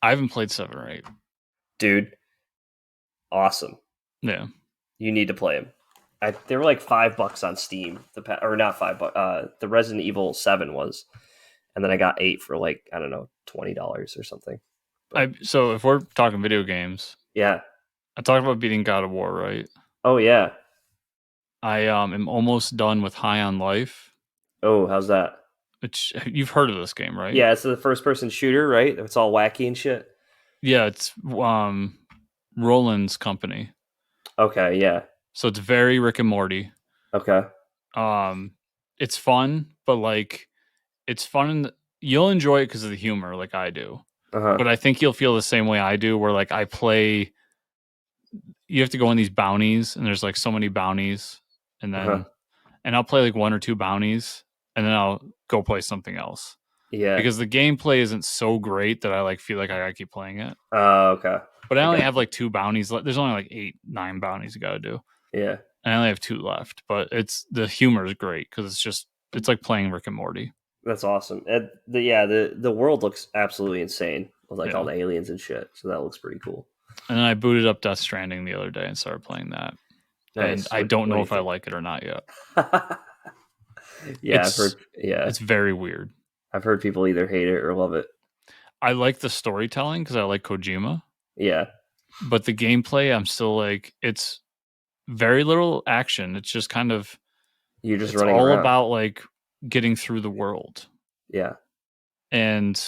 haven't played 7 or 8. Dude, awesome. Yeah. You need to play them. They were like $5 on Steam. Or not $5. The Resident Evil 7 was. And then I got 8 for like, I don't know, $20 or something. So if we're talking video games. Yeah. I talked about beating God of War, right? Oh, yeah. I am almost done with High on Life. Oh, how's that? You've heard of this game, right? Yeah, it's the first-person shooter, right? It's all wacky and shit. Yeah, it's Roland's company. Okay, yeah. So it's very Rick and Morty. Okay. Um, it's fun, but like it's fun. You'll enjoy it because of the humor, like I do. Uh-huh. But I think you'll feel the same way I do, where like I play. You have to go on these bounties, and there's like so many bounties, and Uh-huh. then I'll play like one or two bounties, and then I'll go play something else Yeah. because the gameplay isn't so great that I like feel like I gotta keep playing it. Okay. But I I only got have like two bounties. There's only like 8, 9 bounties you gotta do. yeah. And I only have 2 left. But the humor is great because it's like playing Rick and Morty. That's awesome. And the world looks absolutely insane with like all Yeah. the aliens and shit. So that looks pretty cool. And then I booted up Death Stranding the other day and started playing that. And Nice. I don't What know do you if I think? like it or not yet. Yeah, I've heard. Yeah, It's very weird. I've heard people either hate it or love it. I like the storytelling because I like Kojima, Yeah, but the gameplay, I'm still like, it's very little action. It's just kind of, you're just it's running all around. about like getting through the world. Yeah, And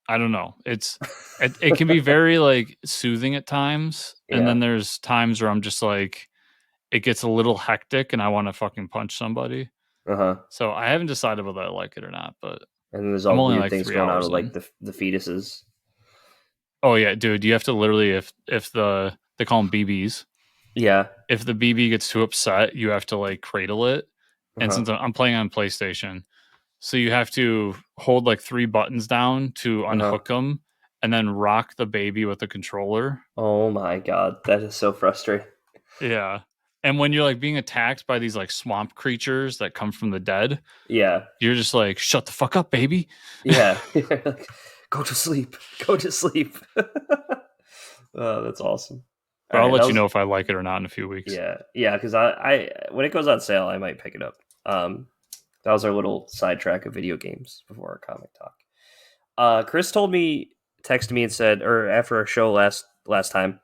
I don't know. It can be very like soothing at times, and yeah. then there's times where I'm just like, it gets a little hectic and I want to fucking punch somebody. Uh huh. So I haven't decided whether I like it or not, but And then there's I'm all only weird like things 3 going on hours with like in. the fetuses. Oh yeah, dude, you have to literally, if they call them BBs, Yeah. if the BB gets too upset, you have to like cradle it. Uh And huh. since I'm playing on PlayStation, so you have to hold like 3 buttons down to Uh huh. unhook them, and then rock the baby with the controller. Oh my god, that is so frustrating. Yeah. And when you're like being attacked by these like swamp creatures that come from the dead, Yeah. you're just like, shut the fuck up, baby. Yeah. Like, go to sleep. Go to sleep. Oh, that's awesome. All But I'll right, that let you was know if I like it or not in a few weeks. yeah, yeah. Because I when it goes on sale, I might pick it up. That was our little sidetrack of video games before our comic talk. Chris texted me and said, or after our show last time,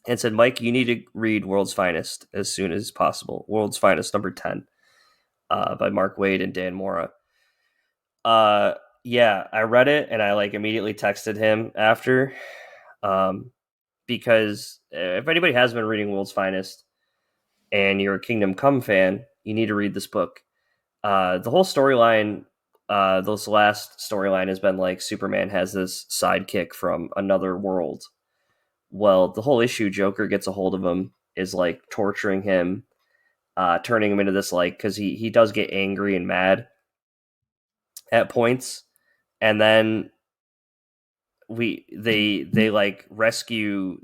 and said, Mike, you need to read World's Finest as soon as possible. World's Finest number 10, by Mark Waid and Dan Mora. Yeah, I read it and I like immediately texted him after, um, because if anybody has been reading World's Finest and you're a Kingdom Come fan, you need to read this book. The whole storyline, this last storyline has been like Superman has this sidekick from another world. Well, the whole issue, Joker gets a hold of him, is like torturing him, turning him into this like because he does get angry and mad at points, and then they like rescue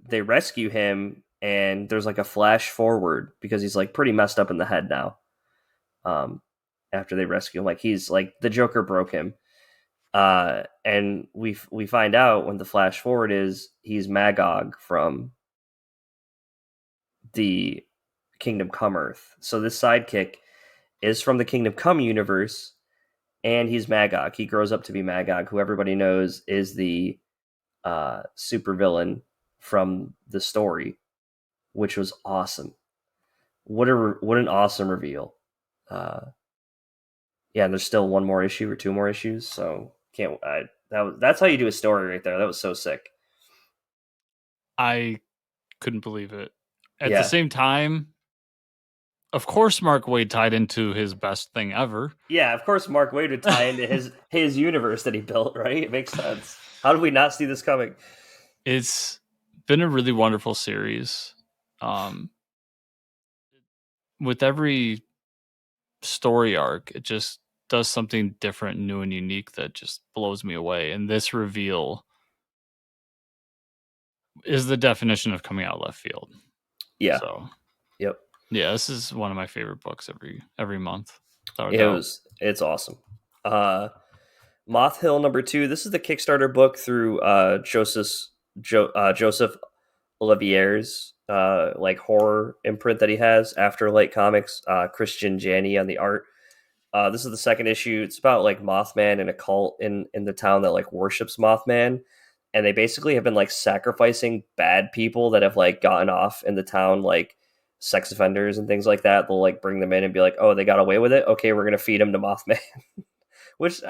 him, and there's like a flash forward because he's like pretty messed up in the head now. Um, after they rescue him, like he's like the Joker broke him, and we find out when the flash forward is he's Magog from the Kingdom Come Earth. So this sidekick is from the Kingdom Come universe, and he's Magog. He grows up to be Magog, who everybody knows is the supervillain from the story, which was awesome. What an awesome reveal. Uh, yeah, and there's still one more issue or two more issues, so that's how you do a story right there. That was so sick. I couldn't believe it. At the Yeah, same time, of course, Mark Waid tied into his best thing ever. yeah. Of course, Mark Waid would tie into his universe that he built. Right? It makes sense. How did we not see this coming? It's been a really wonderful series. With every story arc, it just does something different, new, and unique that just blows me away. And this reveal is the definition of coming out left field. Yeah. So, Yep. yeah, this is one of my favorite books every month, without a doubt. It's awesome. Moth Hill number 2. This is the Kickstarter book through Joseph Olivier's like horror imprint that he has, After Light Comics, Christian Janney on the art. This is the second issue. It's about like Mothman and a cult in the town that like worships Mothman, and they basically have been like sacrificing bad people that have like gotten off in the town, like sex offenders and things like that. They'll like bring them in and be like, oh, they got away with it, okay, we're gonna feed them to Mothman. Which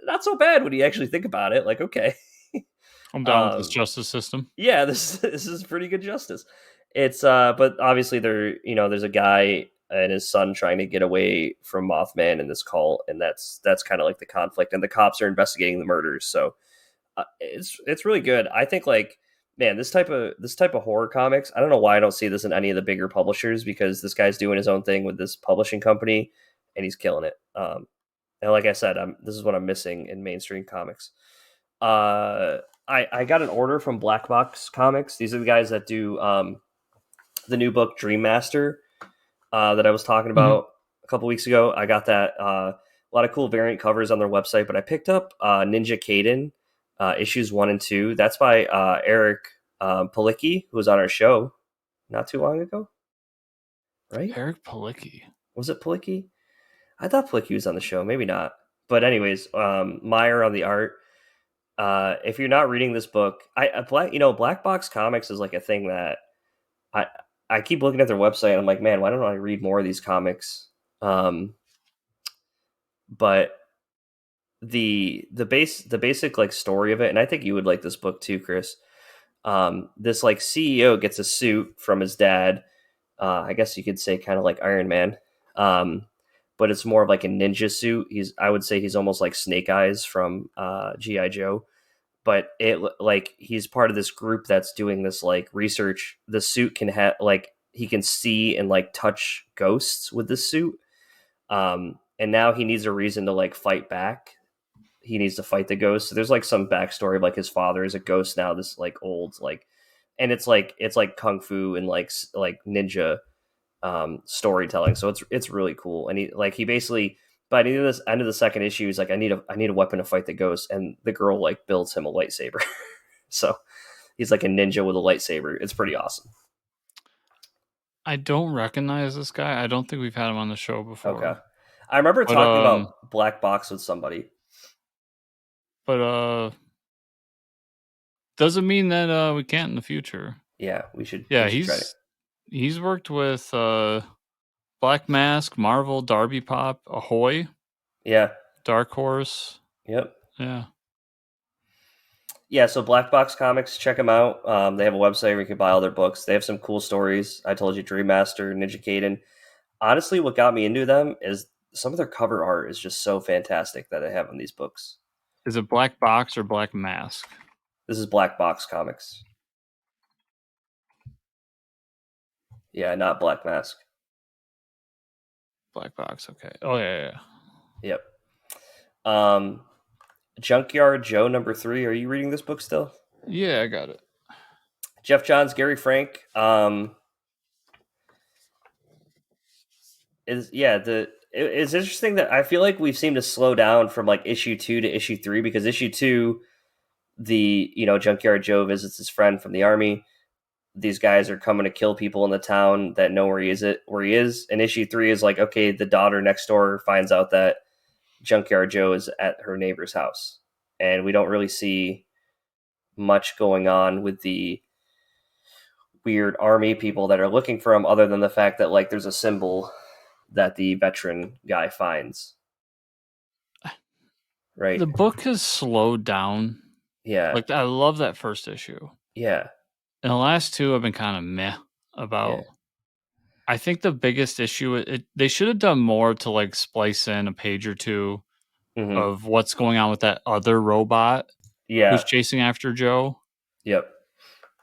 not so bad when you actually think about it. Like, okay. I'm down with this justice system. Yeah, this is pretty good justice. It's but obviously there's a guy and his son trying to get away from Mothman in this cult, and that's kind of like the conflict, and the cops are investigating the murders. So it's really good. I think like man, this type of horror comics. I don't know why I don't see this in any of the bigger publishers because this guy's doing his own thing with this publishing company, and he's killing it. And like I said, this is what I'm missing in mainstream comics. Uh, I got an order from Black Box Comics. These are the guys that do the new book Dream Master that I was talking about a couple weeks ago. I got that. A lot of cool variant covers on their website, but I picked up Ninja Kaiden issues 1 and 2. That's by Eric Palicki, who was on our show not too long ago. Right? Eric Palicki. Was it Palicki? I thought Palicki was on the show. Maybe not. But anyways, Meyer on the art. If you're not reading this book, Black Box Comics is like a thing that I keep looking at their website and I'm like, man, why don't I read more of these comics? But the basic like story of it, and I think you would like this book too, Chris. This like CEO gets a suit from his dad. I guess you could say kind of like Iron Man. But it's more of like a ninja suit. I would say he's almost like Snake Eyes from G.I. Joe. But he's part of this group that's doing this like research. The suit can have like he can see and like touch ghosts with this suit. And now he needs a reason to like fight back. He needs to fight the ghost. So there's like some backstory of like his father is a ghost now. This like old like, and it's like kung fu and like ninja storytelling. So it's really cool. And he basically by the end of the second issue, he's like, I need a weapon to fight the ghost, and the girl like builds him a lightsaber. So he's like a ninja with a lightsaber. It's pretty awesome. I don't recognize this guy. I don't think we've had him on the show before. Okay. I remember talking about Black Box with somebody. But doesn't mean that we can't in the future. Yeah, we should. Yeah, we should try it. He's worked with Black Mask, Marvel, Darby Pop, Ahoy. Yeah. Dark Horse. Yep. Yeah. Yeah, so Black Box Comics, check them out. They have a website where you can buy all their books. They have some cool stories. I told you Dream Master, Ninja Kaiden. Honestly, what got me into them is some of their cover art is just so fantastic that I have on these books. Is it Black Box or Black Mask? This is Black Box Comics. Yeah, not Black Mask. Black Box, okay. Oh, yeah. Yep. Junkyard Joe #3. Are you reading this book still? Yeah, I got it. Jeff Johns, Gary Frank. It's interesting that I feel like we've seemed to slow down from like issue 2 to issue 3 because issue 2, Junkyard Joe visits his friend from the army. These guys are coming to kill people in the town that know where he is. And issue 3 is like, okay, the daughter next door finds out that Junkyard Joe is at her neighbor's house. And we don't really see much going on with the weird army people that are looking for him other than the fact that like there's a symbol that the veteran guy finds. Right. The book has slowed down. Yeah. Like I love that first issue. Yeah. And the last two I've been kind of meh about. Yeah. I think the biggest issue they should have done more to like splice in a page or two of what's going on with that other robot who's chasing after Joe. Yep.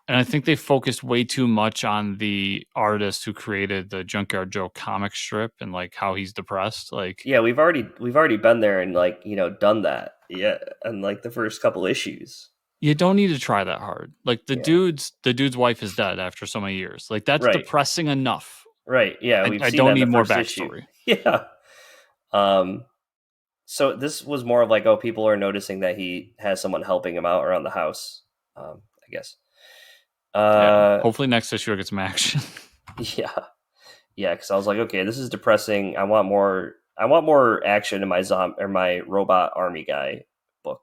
And I think they focused way too much on the artist who created the Junkyard Joe comic strip and like how he's depressed. Like, yeah, we've already been there and like, done that. Yeah. And like the first couple issues. You don't need to try that hard. Like the dude's wife is dead after so many years. Like that's depressing enough. Right. Yeah. I don't need more backstory. Issue. Yeah. So this was more of like, people are noticing that he has someone helping him out around the house. I guess. Hopefully next issue gets some action. Yeah. Because I was like, okay, this is depressing. I want more action in my robot army guy book.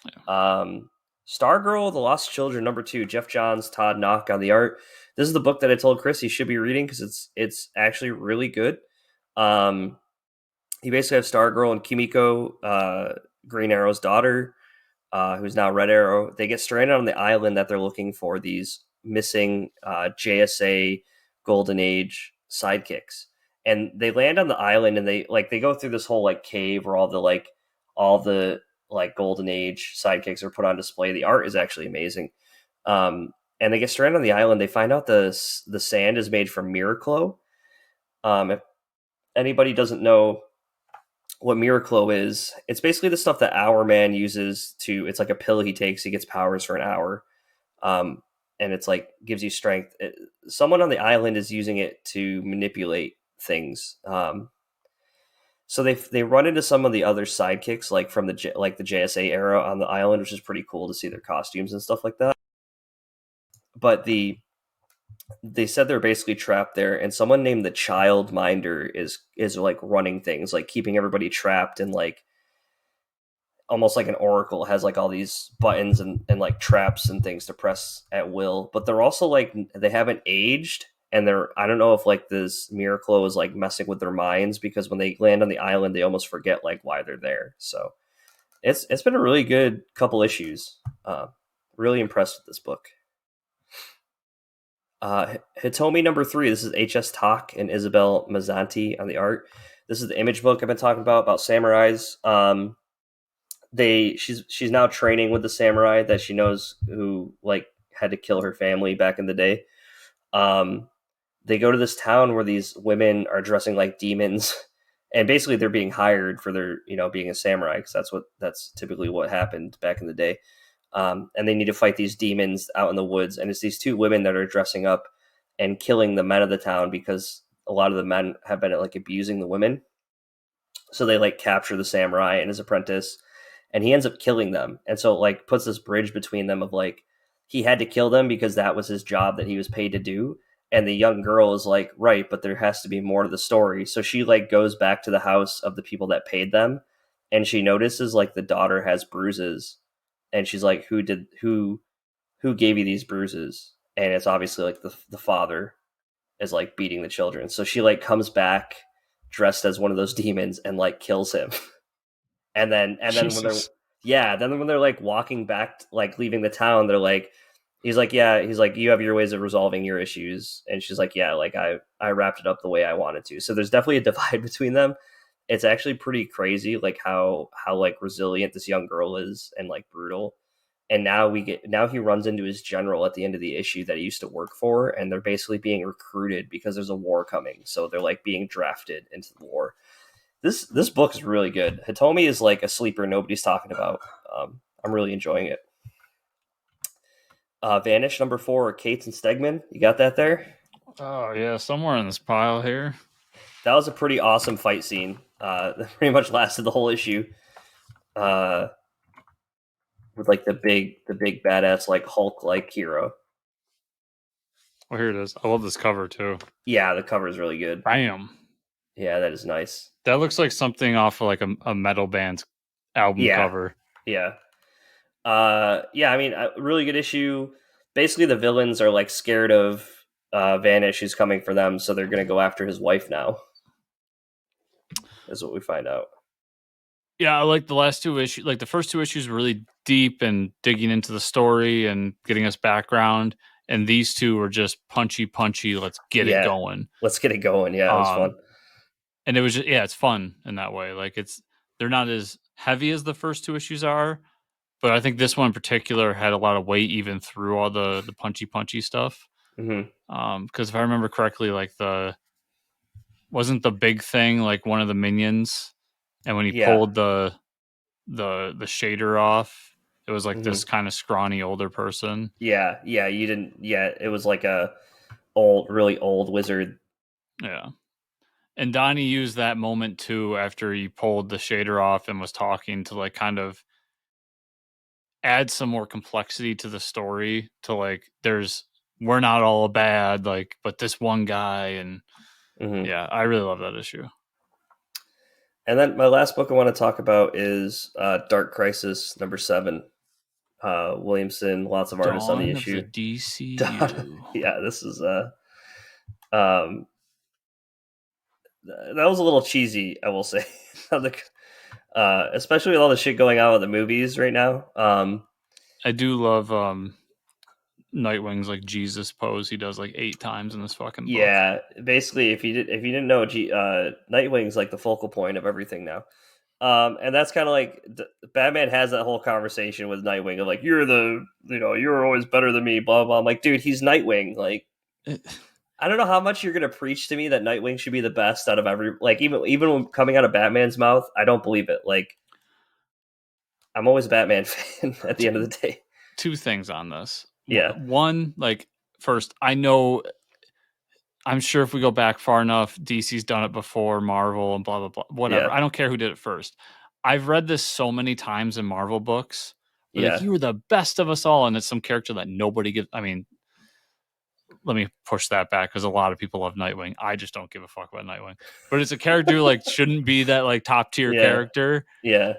Yeah. Stargirl, The Lost Children #2. Jeff Johns, Todd Knock on the art. This is the book that I told Chris he should be reading because it's actually really good. You basically have Stargirl and Kimiko, Green Arrow's daughter. who's now Red Arrow. They get stranded on the island that they're looking for these missing JSA Golden Age sidekicks, and they land on the island and they go through this whole like cave where all the like Golden Age sidekicks are put on display. The art is actually amazing. And they get stranded on the island. They find out the sand is made from Miraclo. If anybody doesn't know what Miraclo is, it's basically the stuff that Our Man uses to. It's like a pill he takes. He gets powers for an hour, and it's like gives you strength. Someone on the island is using it to manipulate things. So they run into some of the other sidekicks, like from the JSA era on the island, which is pretty cool to see their costumes and stuff like that. But they said they're basically trapped there, and someone named the Child Minder is like running things, like keeping everybody trapped, and like almost like an oracle, has like all these buttons and like traps and things to press at will. But they're also like they haven't aged, and I don't know if like this Miraclo is like messing with their minds, because when they land on the island, they almost forget like why they're there. So it's been a really good couple issues. Really impressed with this book. Hitomi number 3. This is H.S. Tak and Isabel Mazzanti on the art. This is the Image book I've been talking about samurais. She's now training with the samurai that she knows who like had to kill her family back in the day. They go to this town where these women are dressing like demons, and basically they're being hired for their being a samurai, because that's typically what happened back in the day. And they need to fight these demons out in the woods. And it's these two women that are dressing up and killing the men of the town, because a lot of the men have been like abusing the women. So they like capture the samurai and his apprentice, and he ends up killing them. And so it like puts this bridge between them of like, he had to kill them because that was his job that he was paid to do. And the young girl is like, right, but there has to be more to the story. So she like goes back to the house of the people that paid them, and she notices like the daughter has bruises. And she's like, who gave you these bruises? And it's obviously like the father is like beating the children. So she like comes back dressed as one of those demons and like kills him. and then when they're like walking back, like leaving the town, they're like, he's like, you have your ways of resolving your issues. And she's like, yeah, like I wrapped it up the way I wanted to. So there's definitely a divide between them. It's actually pretty crazy, like how like resilient this young girl is, and like brutal. And now he runs into his general at the end of the issue that he used to work for, and they're basically being recruited because there's a war coming. So they're like being drafted into the war. This book is really good. Hitomi is like a sleeper nobody's talking about. I'm really enjoying it. Vanish number 4, Cates and Stegman. You got that there? Oh yeah, somewhere in this pile here. That was a pretty awesome fight scene. That pretty much lasted the whole issue. With like the big badass like Hulk like hero. Oh, here it is. I love this cover too. Yeah, the cover is really good. Bam. Yeah, that is nice. That looks like something off of like a metal band's album cover. Yeah. I mean, a really good issue. Basically, the villains are like scared of Vanish, who's coming for them, so they're going to go after his wife now. Is what we find out. Yeah, I like the last 2 issues. Like the first 2 issues were really deep and digging into the story and getting us background. And these 2 were just punchy. Let's get it going. Let's get it going. Yeah, it was fun. And it was just, it's fun in that way. Like they're not as heavy as the first 2 issues are, but I think this one in particular had a lot of weight even through all the punchy stuff. Mm-hmm. Because if I remember correctly, like wasn't the big thing like one of the minions, and when he pulled the shader off, it was like this kind of scrawny older person. Yeah, you didn't. Yeah, it was like a really old wizard. Yeah. And Donnie used that moment too after he pulled the shader off and was talking to like kind of add some more complexity to the story, to like we're not all bad, like, but this one guy. And yeah, I really love that issue. And then my last book I want to talk about is Dark Crisis number 7. Williamson, lots of artists on the issue. Of the DC. Yeah, this is that was a little cheesy, I will say. Especially with all the shit going on with the movies right now. I do love Nightwing's like Jesus pose he does like 8 times in this fucking book. Yeah, basically, if you didn't know, Nightwing's like the focal point of everything now. And that's kind of like Batman has that whole conversation with Nightwing of like, you're always better than me, blah blah. I'm like, dude, he's Nightwing. Like, I don't know how much you're gonna preach to me that Nightwing should be the best out of every, like, even when coming out of Batman's mouth, I don't believe it. Like, I'm always a Batman fan at the end of the day. 2 things on this. Yeah, One, like, first, I'm sure if we go back far enough, DC's done it before, Marvel and blah blah blah, whatever. yeah, I don't care who did it first. I've read this so many times in Marvel books. Like, yeah, you were the best of us all, and it's some character that nobody gives. I mean, let me push that back because a lot of people love Nightwing. I just don't give a fuck about Nightwing. But it's a character who, like, shouldn't be that like top tier yeah, character. yeah,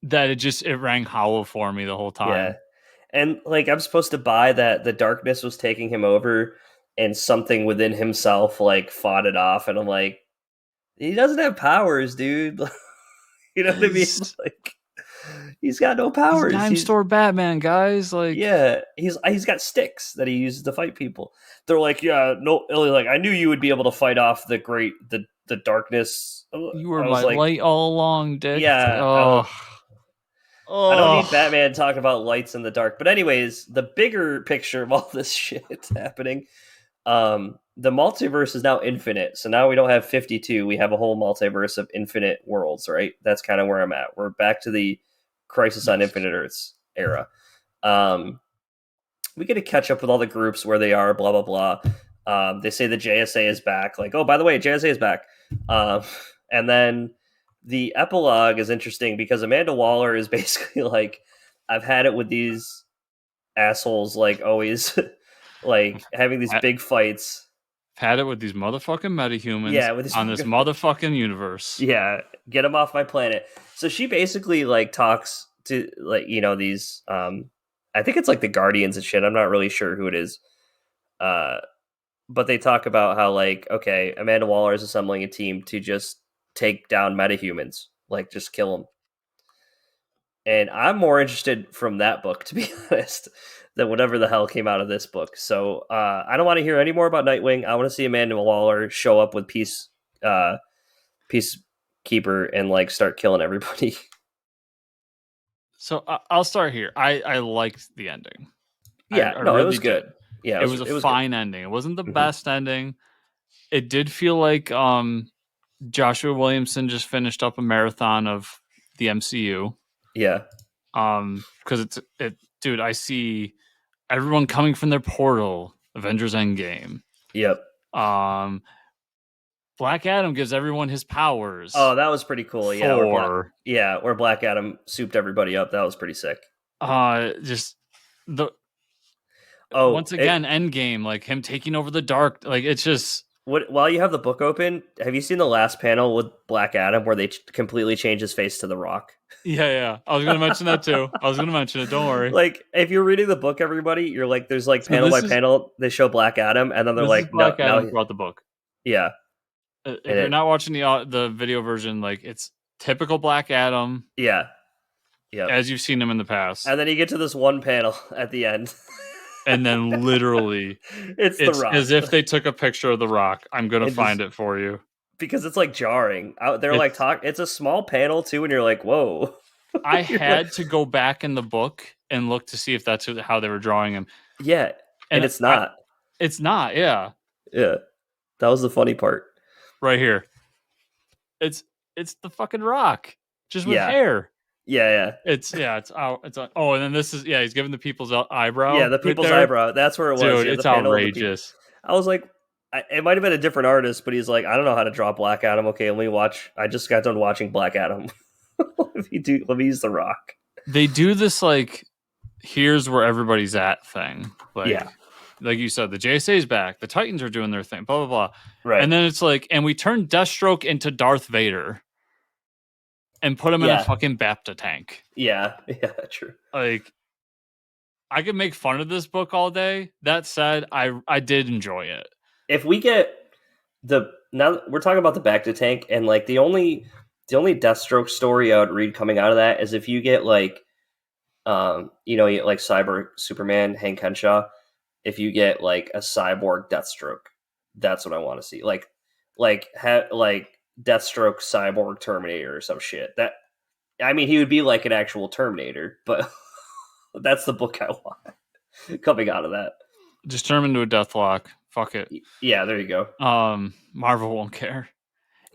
That it rang hollow for me the whole yeah. time. And like, I'm supposed to buy that the darkness was taking him over, and something within himself like fought it off, and I'm like, he doesn't have powers, dude. You know what I mean? Like, he's got no He's powers. dime store Batman, guys. Like, Yeah, he's got sticks that he uses to fight people. They're like, yeah, no, like, I knew you would be able to fight off the darkness. you were I my was like, light all along, Dick. It's like, yeah, I don't need Batman talking about lights in the dark. But anyways, the bigger picture of all this shit happening, the multiverse is now infinite. So now we don't have 52. We have a whole multiverse of infinite worlds, right? That's kind of where I'm at. We're back to the Crisis on Infinite Earths era. We get to catch up with all the groups where they are, blah, blah, blah. They say the JSA is back. Like, oh, by the way, JSA is back. And then the epilogue is interesting because Amanda Waller is basically like, I've had it with these assholes, like, always, like, having these big fights. Had it with these motherfucking metahumans, Yeah, with on this motherfucking universe. Yeah, get them off my planet. So she basically like talks to, like, these I think it's like the Guardians and shit. I'm not really sure who it is. But they talk about how, like, okay, Amanda Waller is assembling a team to just take down metahumans, like, just kill them. And I'm more interested from that book, to be honest, than whatever the hell came out of this book. So I don't want to hear any more about Nightwing. I want to see Amanda Waller show up with Peacekeeper and like start killing everybody. So I'll start here. I liked the ending. Yeah, I no, really it was good. did. Yeah, it was a fine ending. It wasn't the best ending. It did feel like Joshua Williamson just finished up a marathon of the MCU. Yeah. Because dude, I see everyone coming from their portal. Avengers Endgame. Yep. Black Adam gives everyone his powers. Oh, that was pretty cool. Thor. Where Black Adam souped everybody up. That was pretty sick. Just the once again, Endgame, like him taking over the dark. Like, it's just. While you have the book open, have you seen the last panel with Black Adam where they completely change his face to The Rock? Yeah. I was going to mention that too. I was going to mention it. Don't worry. Like, if you're reading the book, everybody, you're like, there's like panel by panel, they show Black Adam, and then they're like, Black Adam brought the book. Yeah. If you're not watching the video version, like, it's typical Black Adam. Yeah. Yeah. As you've seen him in the past. And then you get to this one panel at the end. And then literally it's The Rock. As if they took a picture of The Rock. I'm going to find it for you. Because it's like jarring. They're like, it's a small panel too, and you're like, whoa. I had to go back in the book and look to see if that's how they were drawing him. Yeah. And it's not. It's not, yeah. Yeah. That was the funny part. Right here. It's the fucking Rock. Just with hair. Yeah. It's out. Oh, and then this is, he's giving the people's eyebrow. Yeah, the people's eyebrow. That's where it was. Dude, it's outrageous. I was like, it might have been a different artist, but he's like, I don't know how to draw Black Adam. Okay, let me watch. I just got done watching Black Adam. Let me use The Rock. They do this, like, here's where everybody's at thing. Like, like you said, the JSA's back. The Titans are doing their thing. Blah, blah, blah. Right. And then it's like, and we turn Deathstroke into Darth Vader. And put him in a fucking Bapta tank. Yeah, true. Like, I could make fun of this book all day. That said, I did enjoy it. If we get now we're talking about the Bacta tank, and like the only the only Deathstroke story I would read coming out of that is if you get like, like Cyber Superman, Hank Henshaw. If you get like a cyborg Deathstroke, that's what I want to see. Like Deathstroke cyborg Terminator or some shit. That, I mean, he would be like an actual Terminator, but that's the book I want coming out of that. Just turn him into a Deathlock. Fuck it. Yeah, there you go. Marvel won't care.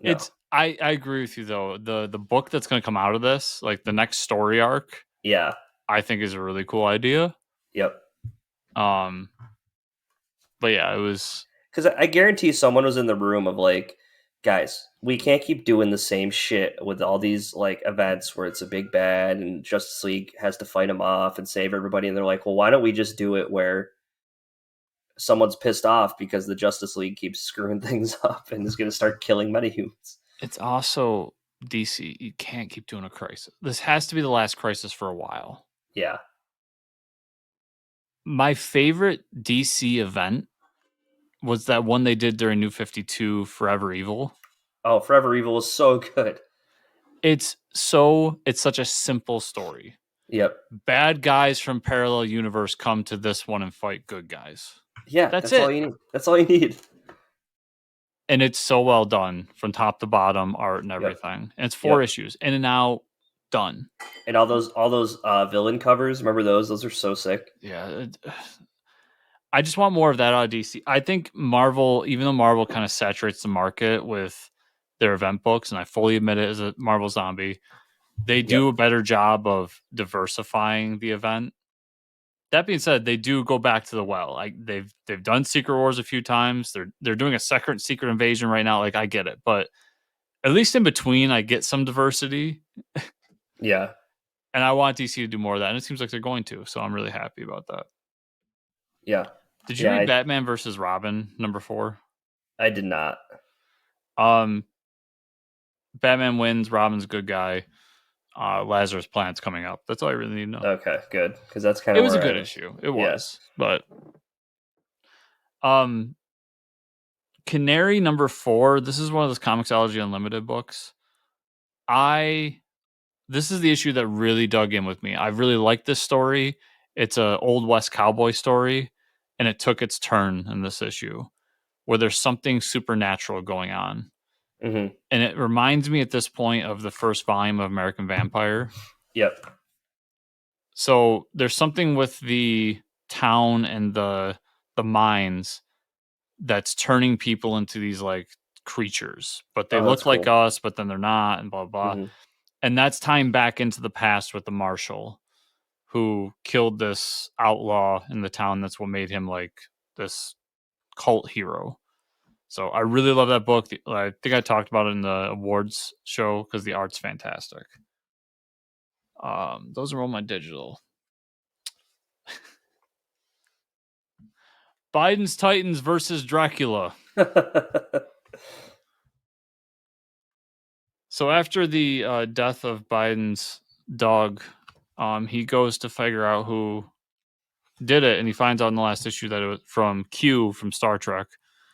No. I agree with you though. The book that's going to come out of this, like the next story arc, Yeah. I think is a really cool idea. Yep. But yeah, it was, because I guarantee someone was in the room of like, guys, we can't keep doing the same shit with all these like events where it's a big bad and Justice League has to fight him off and save everybody, and they're like, well, why don't we just do it where someone's pissed off because the Justice League keeps screwing things up and is going to start killing metahumans. It's also DC. You can't keep doing a crisis. This has to be the last crisis for a while. Yeah. My favorite DC event was that one they did during New 52, Forever Evil. Oh, Forever Evil was so good. It's such a simple story. Yep. Bad guys from parallel universe come to this one and fight good guys. Yeah, that's all you need. That's all you need. And it's so well done from top to bottom, art and everything. Yep. And it's 4 issues, in and out, done. And all those villain covers, remember those? Those are so sick. Yeah. I just want more of that out of DC. I think Marvel, even though Marvel kind of saturates the market with their event books, and I fully admit it as a Marvel zombie, they do a better job of diversifying the event. That being said, they do go back to the well. Like they've done Secret Wars a few times. They're doing a second Secret Invasion right now. Like I get it, but at least in between, I get some diversity. Yeah, and I want DC to do more of that, and it seems like they're going to. So I'm really happy about that. Yeah. Did you read Batman versus Robin #4? I did not. Batman wins. Robin's a good guy. Lazarus Planet's coming up. That's all I really need to know. Okay, good, because that's kind of it was a good issue. It was, but Canary #4. This is one of those Comixology Unlimited books. This is the issue that really dug in with me. I really like this story. It's a Old West cowboy story, and it took its turn in this issue where there's something supernatural going on. Mm-hmm. And it reminds me at this point of the first volume of American Vampire. Yep. So there's something with the town and the mines that's turning people into these like creatures, but they look like us, but then they're not, and blah, blah. Mm-hmm. And that's tying back into the past with the marshal who killed this outlaw in the town. That's what made him like this cult hero. So I really love that book. I think I talked about it in the awards show because the art's fantastic. Those are all my digital. Biden's Titans versus Dracula. So after the death of Biden's dog, he goes to figure out who did it, and he finds out in the last issue that it was from Q from Star Trek.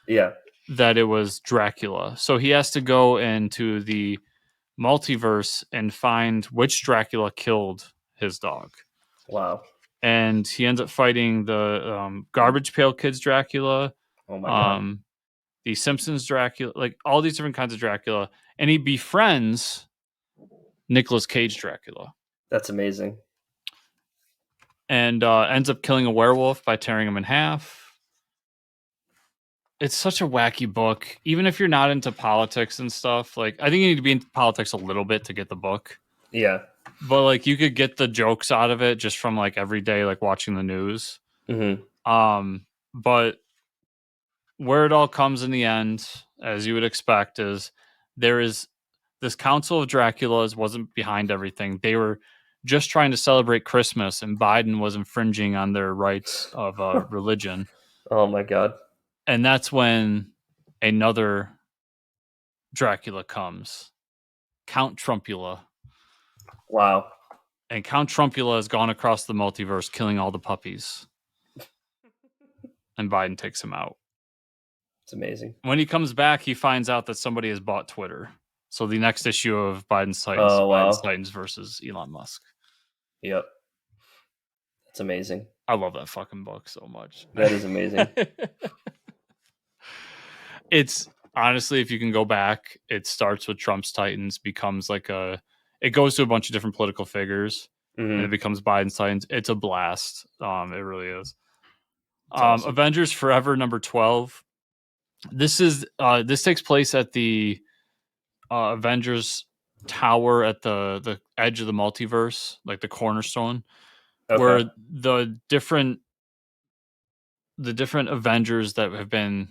Yeah. That it was Dracula. So he has to go into the multiverse and find which Dracula killed his dog. Wow. And he ends up fighting the Garbage Pail Kids Dracula. Oh my god. The Simpsons Dracula, like all these different kinds of Dracula. And he befriends Nicolas Cage Dracula. That's amazing. And ends up killing a werewolf by tearing him in half. It's such a wacky book. Even if you're not into politics and stuff, like I think you need to be into politics a little bit to get the book. Yeah. But like you could get the jokes out of it just from like every day, like watching the news. Mm-hmm. But where it all comes in the end, as you would expect, is there is this Council of Draculas wasn't behind everything. They were just trying to celebrate Christmas, and Biden was infringing on their rights of religion. Oh my god. And that's when another Dracula comes. Count Trumpula. Wow. And Count Trumpula has gone across the multiverse, killing all the puppies. And Biden takes him out. It's amazing. When he comes back, he finds out that somebody has bought Twitter. So the next issue of Biden's Oh wow. Titans versus Elon Musk. Yep. That's amazing. I love that fucking book so much. That is amazing. It's honestly, if you can go back, it starts with Trump's Titans, becomes it goes to a bunch of different political figures, and it Mm-hmm. becomes Biden's Titans. It's a blast. It really is. It's awesome. Avengers Forever number 12. This takes place at the Avengers Tower at the edge of the multiverse, like the cornerstone, where the different Avengers that have been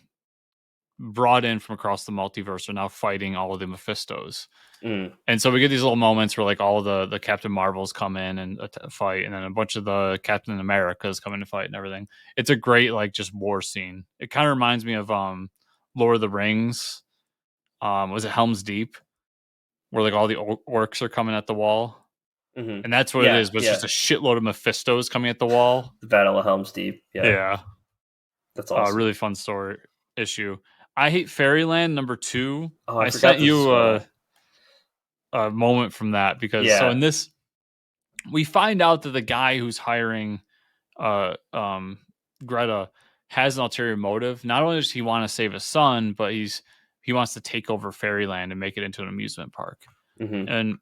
brought in from across the multiverse are now fighting all of the Mephistos. Mm. And so we get these little moments where like all the Captain Marvels come in and fight, and then a bunch of the Captain Americas come in to fight and everything. It's a great like just war scene. It kind of reminds me of Lord of the Rings. Was it Helm's Deep, where like all the orcs are coming at the wall, Mm-hmm. and that's what it is. But it's just a shitload of Mephistos coming at the wall. The Battle of Helm's Deep. Yeah. That's awesome. Really fun story issue. I Hate Fairyland number 2. Oh, I sent you a moment from that because so in this we find out that the guy who's hiring Greta has an ulterior motive. Not only does he want to save his son, but he wants to take over Fairyland and make it into an amusement park. Mm-hmm. And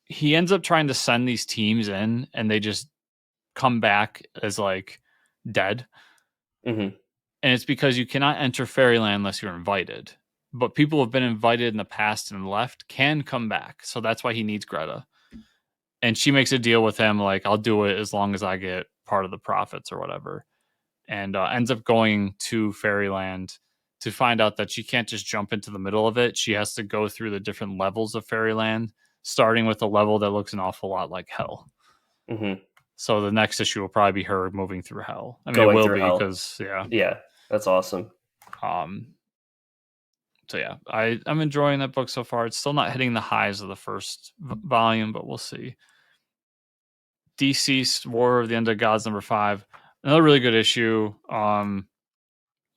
he ends up trying to send these teams in, and they just come back as like dead. Mm-hmm. And it's because you cannot enter Fairyland unless you're invited. But people who have been invited in the past and left can come back. So that's why he needs Greta. And she makes a deal with him, like, I'll do it as long as I get part of the profits or whatever. And ends up going to Fairyland to find out that she can't just jump into the middle of it. She has to go through the different levels of Fairyland, starting with a level that looks an awful lot like hell. Mm-hmm. So the next issue will probably be her moving through hell. I mean, Going it will through be hell. because, Yeah, that's awesome. So yeah, I'm enjoying that book so far. It's still not hitting the highs of the first volume, but we'll see. Dceased, War of the Undead Gods number 5, another really good issue. You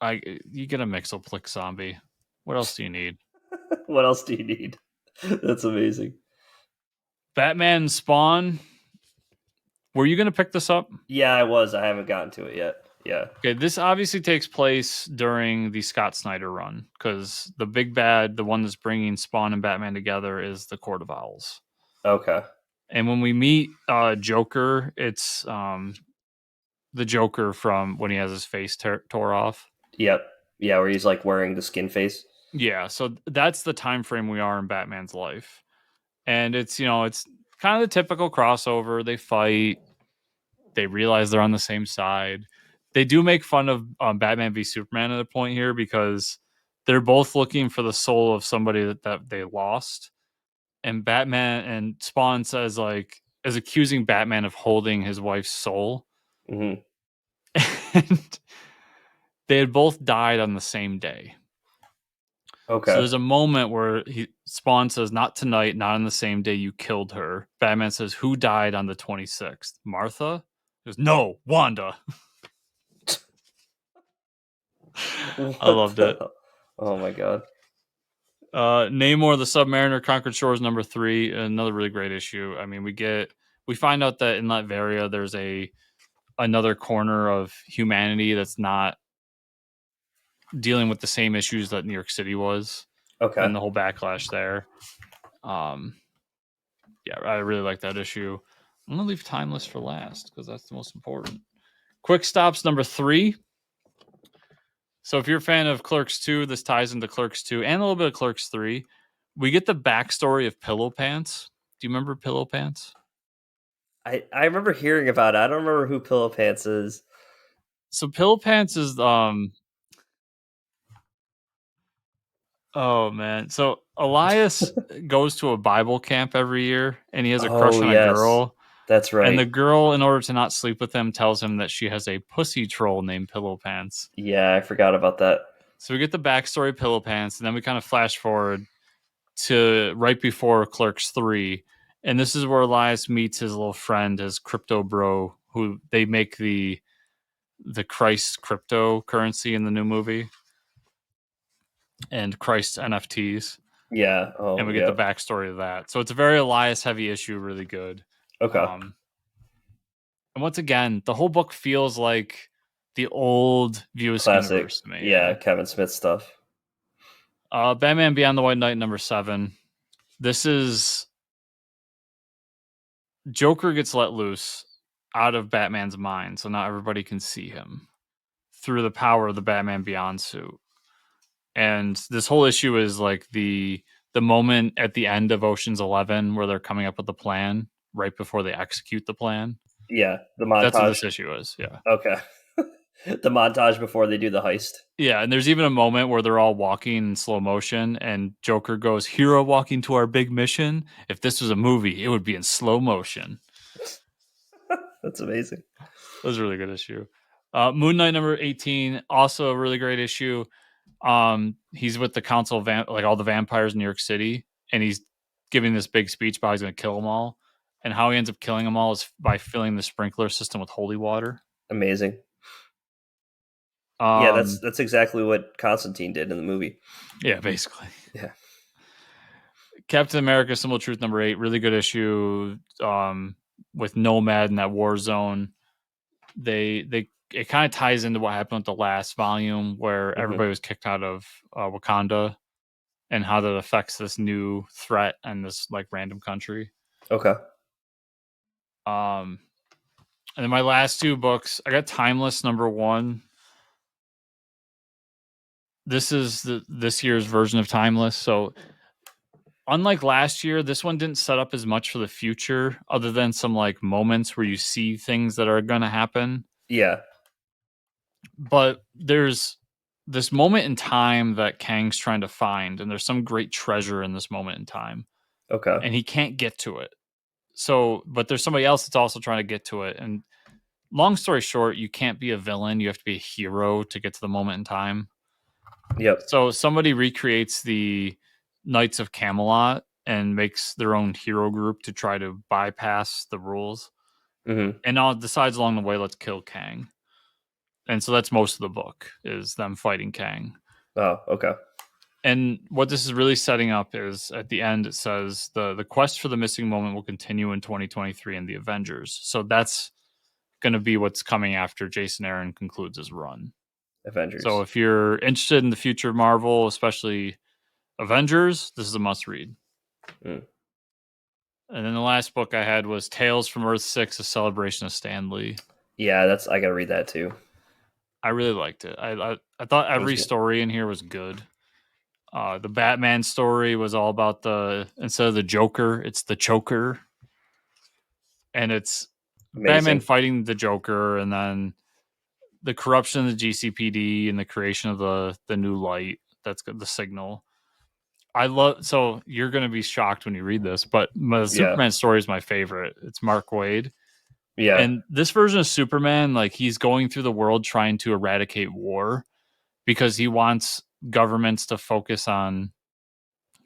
get a Mixoplick zombie. What else do you need? What else do you need? That's amazing. Batman Spawn. Were you going to pick this up? Yeah, I was. I haven't gotten to it yet. Yeah. Okay, this obviously takes place during the Scott Snyder run because the big bad, the one that's bringing Spawn and Batman together, is the Court of Owls. Okay. And when we meet Joker, it's the Joker from when he has his face tore off. Yep. Yeah, where he's like wearing the skin face. Yeah, so that's the time frame we are in Batman's life. And it's, it's kind of the typical crossover. They fight. They realize they're on the same side. They do make fun of Batman v Superman at a point here because they're both looking for the soul of somebody that they lost. And Batman and Spawn is accusing Batman of holding his wife's soul. Mm-hmm. And they had both died on the same day. Okay. So there's a moment where Spawn says, "Not tonight, not on the same day you killed her." Batman says, "Who died on the 26th? Martha?" He goes, "No, Wanda." I loved it. Oh my god. Namor the Submariner Conquered Shores number 3, another really great issue. I mean, we find out that in Latveria there's another corner of humanity that's not dealing with the same issues that New York City was. Okay. And the whole backlash there. Yeah, I really like that issue. I'm gonna leave Timeless for last because that's the most important. Quick Stops number 3. So if you're a fan of Clerks 2, this ties into Clerks 2 and a little bit of Clerks 3. We get the backstory of Pillow Pants. Do you remember Pillow Pants? I remember hearing about it. I don't remember who Pillow Pants is. So Pillow Pants is oh man. So Elias goes to a Bible camp every year and he has a crush on a girl. That's right. And the girl, in order to not sleep with him, tells him that she has a pussy troll named Pillow Pants. Yeah, I forgot about that. So we get the backstory of Pillow Pants, and then we kind of flash forward to right before Clerks 3. And this is where Elias meets his little friend, his crypto bro, who they make the Christ cryptocurrency in the new movie. And Christ NFTs. Yeah. and Oh, we get the yeah. backstory of that. So it's a very Elias heavy issue, really good. Okay. And once again, the whole book feels like the old Viewers Classic. universe to me. Yeah, Yeah. Kevin Smith stuff. Batman Beyond the White Knight #7. This is Joker gets let loose out of Batman's mind, so now everybody can see him through the power of the Batman Beyond suit. And this whole issue is like the moment at the end of Ocean's 11 where they're coming up with the plan right before they execute the plan. Yeah, the That's what montage. this issue is. Yeah. Okay. The montage before they do the heist. Yeah, and there's even a moment where they're all walking in slow motion, and Joker goes, "Hero walking to our big mission. If this was a movie, it would be in slow motion." That's amazing. That was a really good issue. Moon Knight #18, also a really great issue. He's with the council of like all the vampires in New York City, and he's giving this big speech about he's going to kill them all, and how he ends up killing them all is by filling the sprinkler system with holy water. Amazing. Yeah, Um, that's exactly what Constantine did in the movie. yeah, basically. Yeah. Captain America: Symbol of Truth #8, really good issue. With Nomad in that war zone, it kind of ties into what happened with the last volume where everybody was kicked out of Wakanda, and how that affects this new threat and this like random country. Okay. And then my last two books, I got Timeless #1. This is this year's version of Timeless. So unlike last year, this one didn't set up as much for the future, other than some like moments where you see things that are going to happen. Yeah. But there's this moment in time that Kang's trying to find, and there's some great treasure in this moment in time, Okay. and he can't get to it. So, but there's somebody else that's also trying to get to it. And long story short, you can't be a villain. You have to be a hero to get to the moment in time. Yep. So somebody recreates the Knights of Camelot and makes their own hero group to try to bypass the rules. Mm-hmm. And now decides along the way, let's kill Kang. And so that's most of the book is them fighting Kang. Oh, okay. And what this is really setting up is at the end, it says the quest for the missing moment will continue in 2023 in the Avengers. So that's going to be what's coming after Jason Aaron concludes his run. Avengers. So if you're interested in the future of Marvel, especially Avengers, this is a must read. Mm. And then the last book I had was Tales from Earth 6, A Celebration of Stan Lee. Yeah, I gotta read that too. I really liked it. I thought every story in here was good. The Batman story was all about instead of the Joker, it's the Choker. And it's Amazing. Batman fighting the Joker, and then the corruption of the GCPD and the creation of the new light. That's the Signal. So you're going to be shocked when you read this, but the Superman story is my favorite. It's Mark Waid. Yeah. And this version of Superman, like he's going through the world trying to eradicate war because he wants governments to focus on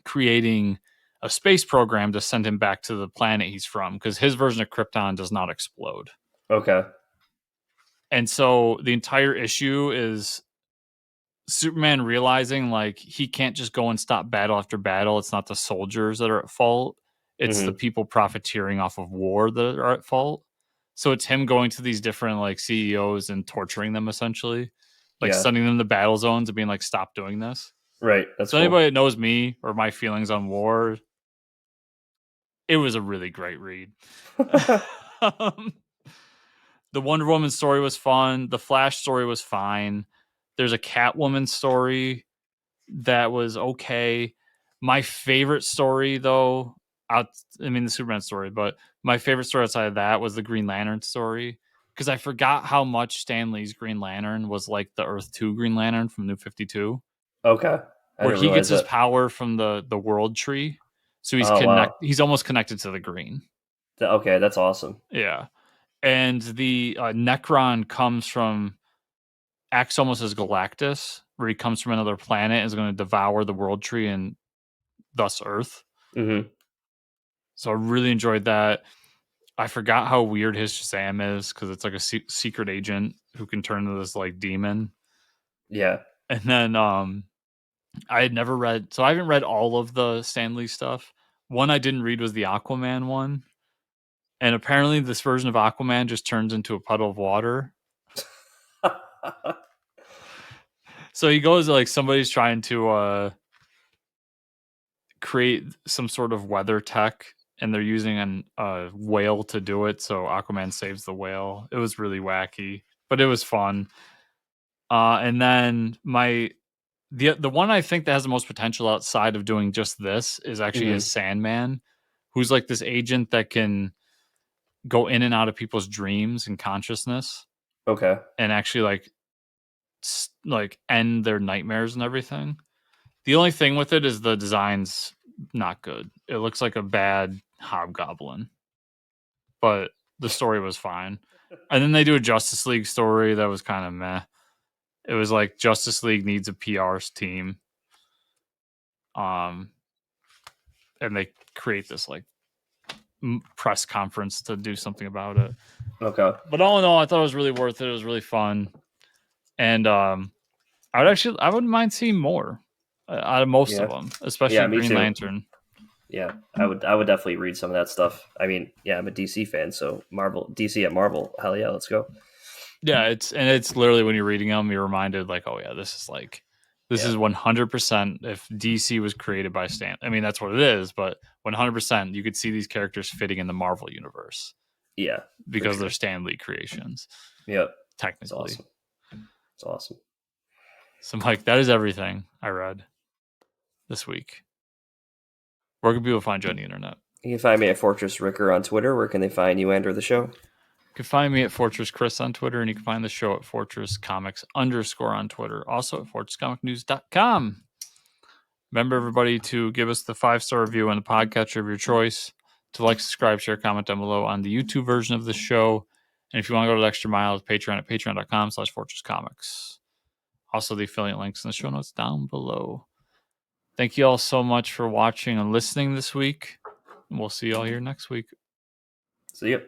creating a space program to send him back to the planet he's from, because his version of Krypton does not explode. Okay. And so the entire issue is Superman realizing like he can't just go and stop battle after battle. It's not the soldiers that are at fault. It's the people profiteering off of war that are at fault. So it's him going to these different like CEOs and torturing them, essentially, like sending them to battle zones and being like, stop doing this. Right. That's so cool. Anybody that knows me or my feelings on war, it was a really great read. The Wonder Woman story was fun. The Flash story was fine. There's a Catwoman story that was okay. My favorite story, though, the Superman story, but my favorite story outside of that was the Green Lantern story, because I forgot how much Stan Lee's Green Lantern was like the Earth 2 Green Lantern from New 52. Okay. Where he gets his power from the world tree. So he's almost connected to the green. Okay, that's awesome. Yeah. And the Necron acts almost as Galactus, where he comes from another planet and is going to devour the world tree and thus Earth. Mm-hmm. So I really enjoyed that. I forgot how weird his Shazam is, because it's like a secret agent who can turn into this like demon. Yeah. And then I had never read, so I haven't read all of the Stan Lee stuff. One I didn't read was the Aquaman one. And apparently this version of Aquaman just turns into a puddle of water. So he goes like somebody's trying to create some sort of weather tech, and they're using a whale to do it. So Aquaman saves the whale. It was really wacky, but it was fun. And then the one I think that has the most potential outside of doing just this is actually his Sandman, who's like this agent that can go in and out of people's dreams and consciousness. Okay. And actually like end their nightmares and everything. The only thing with it is the design's not good. It looks like a bad Hobgoblin, but the story was fine. And then they do a Justice League story that was kind of meh. It was like Justice League needs a PR team, and they create this like press conference to do something about it. Okay. But all in all, I thought it was really worth it. It was really fun, and I wouldn't mind seeing more out of most of them, especially me Green too. Lantern. Yeah, I would definitely read some of that stuff. I mean, yeah, I'm a DC fan, so DC at Marvel, hell yeah, let's go. Yeah, it's literally when you're reading them, you're reminded like, oh yeah, this is 100%. If DC was created by Stan, I mean that's what it is, but 100% you could see these characters fitting in the Marvel universe. Yeah, because they're Stan Lee creations. Yep, technically, it's awesome. So, Mike, that is everything I read this week. Where can people find you on the internet? You can find me at Fortress Ricker on Twitter. Where can they find you and or the show? You can find me at Fortress Chris on Twitter, and you can find the show at Fortress Comics _ on Twitter, also at FortressComicNews.com. Remember, everybody, to give us the 5-star review on the podcatcher of your choice, to like, subscribe, share, comment down below on the YouTube version of the show. And if you want to go to the extra mile, it's Patreon at patreon.com/FortressComics. Also, the affiliate links in the show notes down below. Thank you all so much for watching and listening this week. And we'll see you all here next week. See you.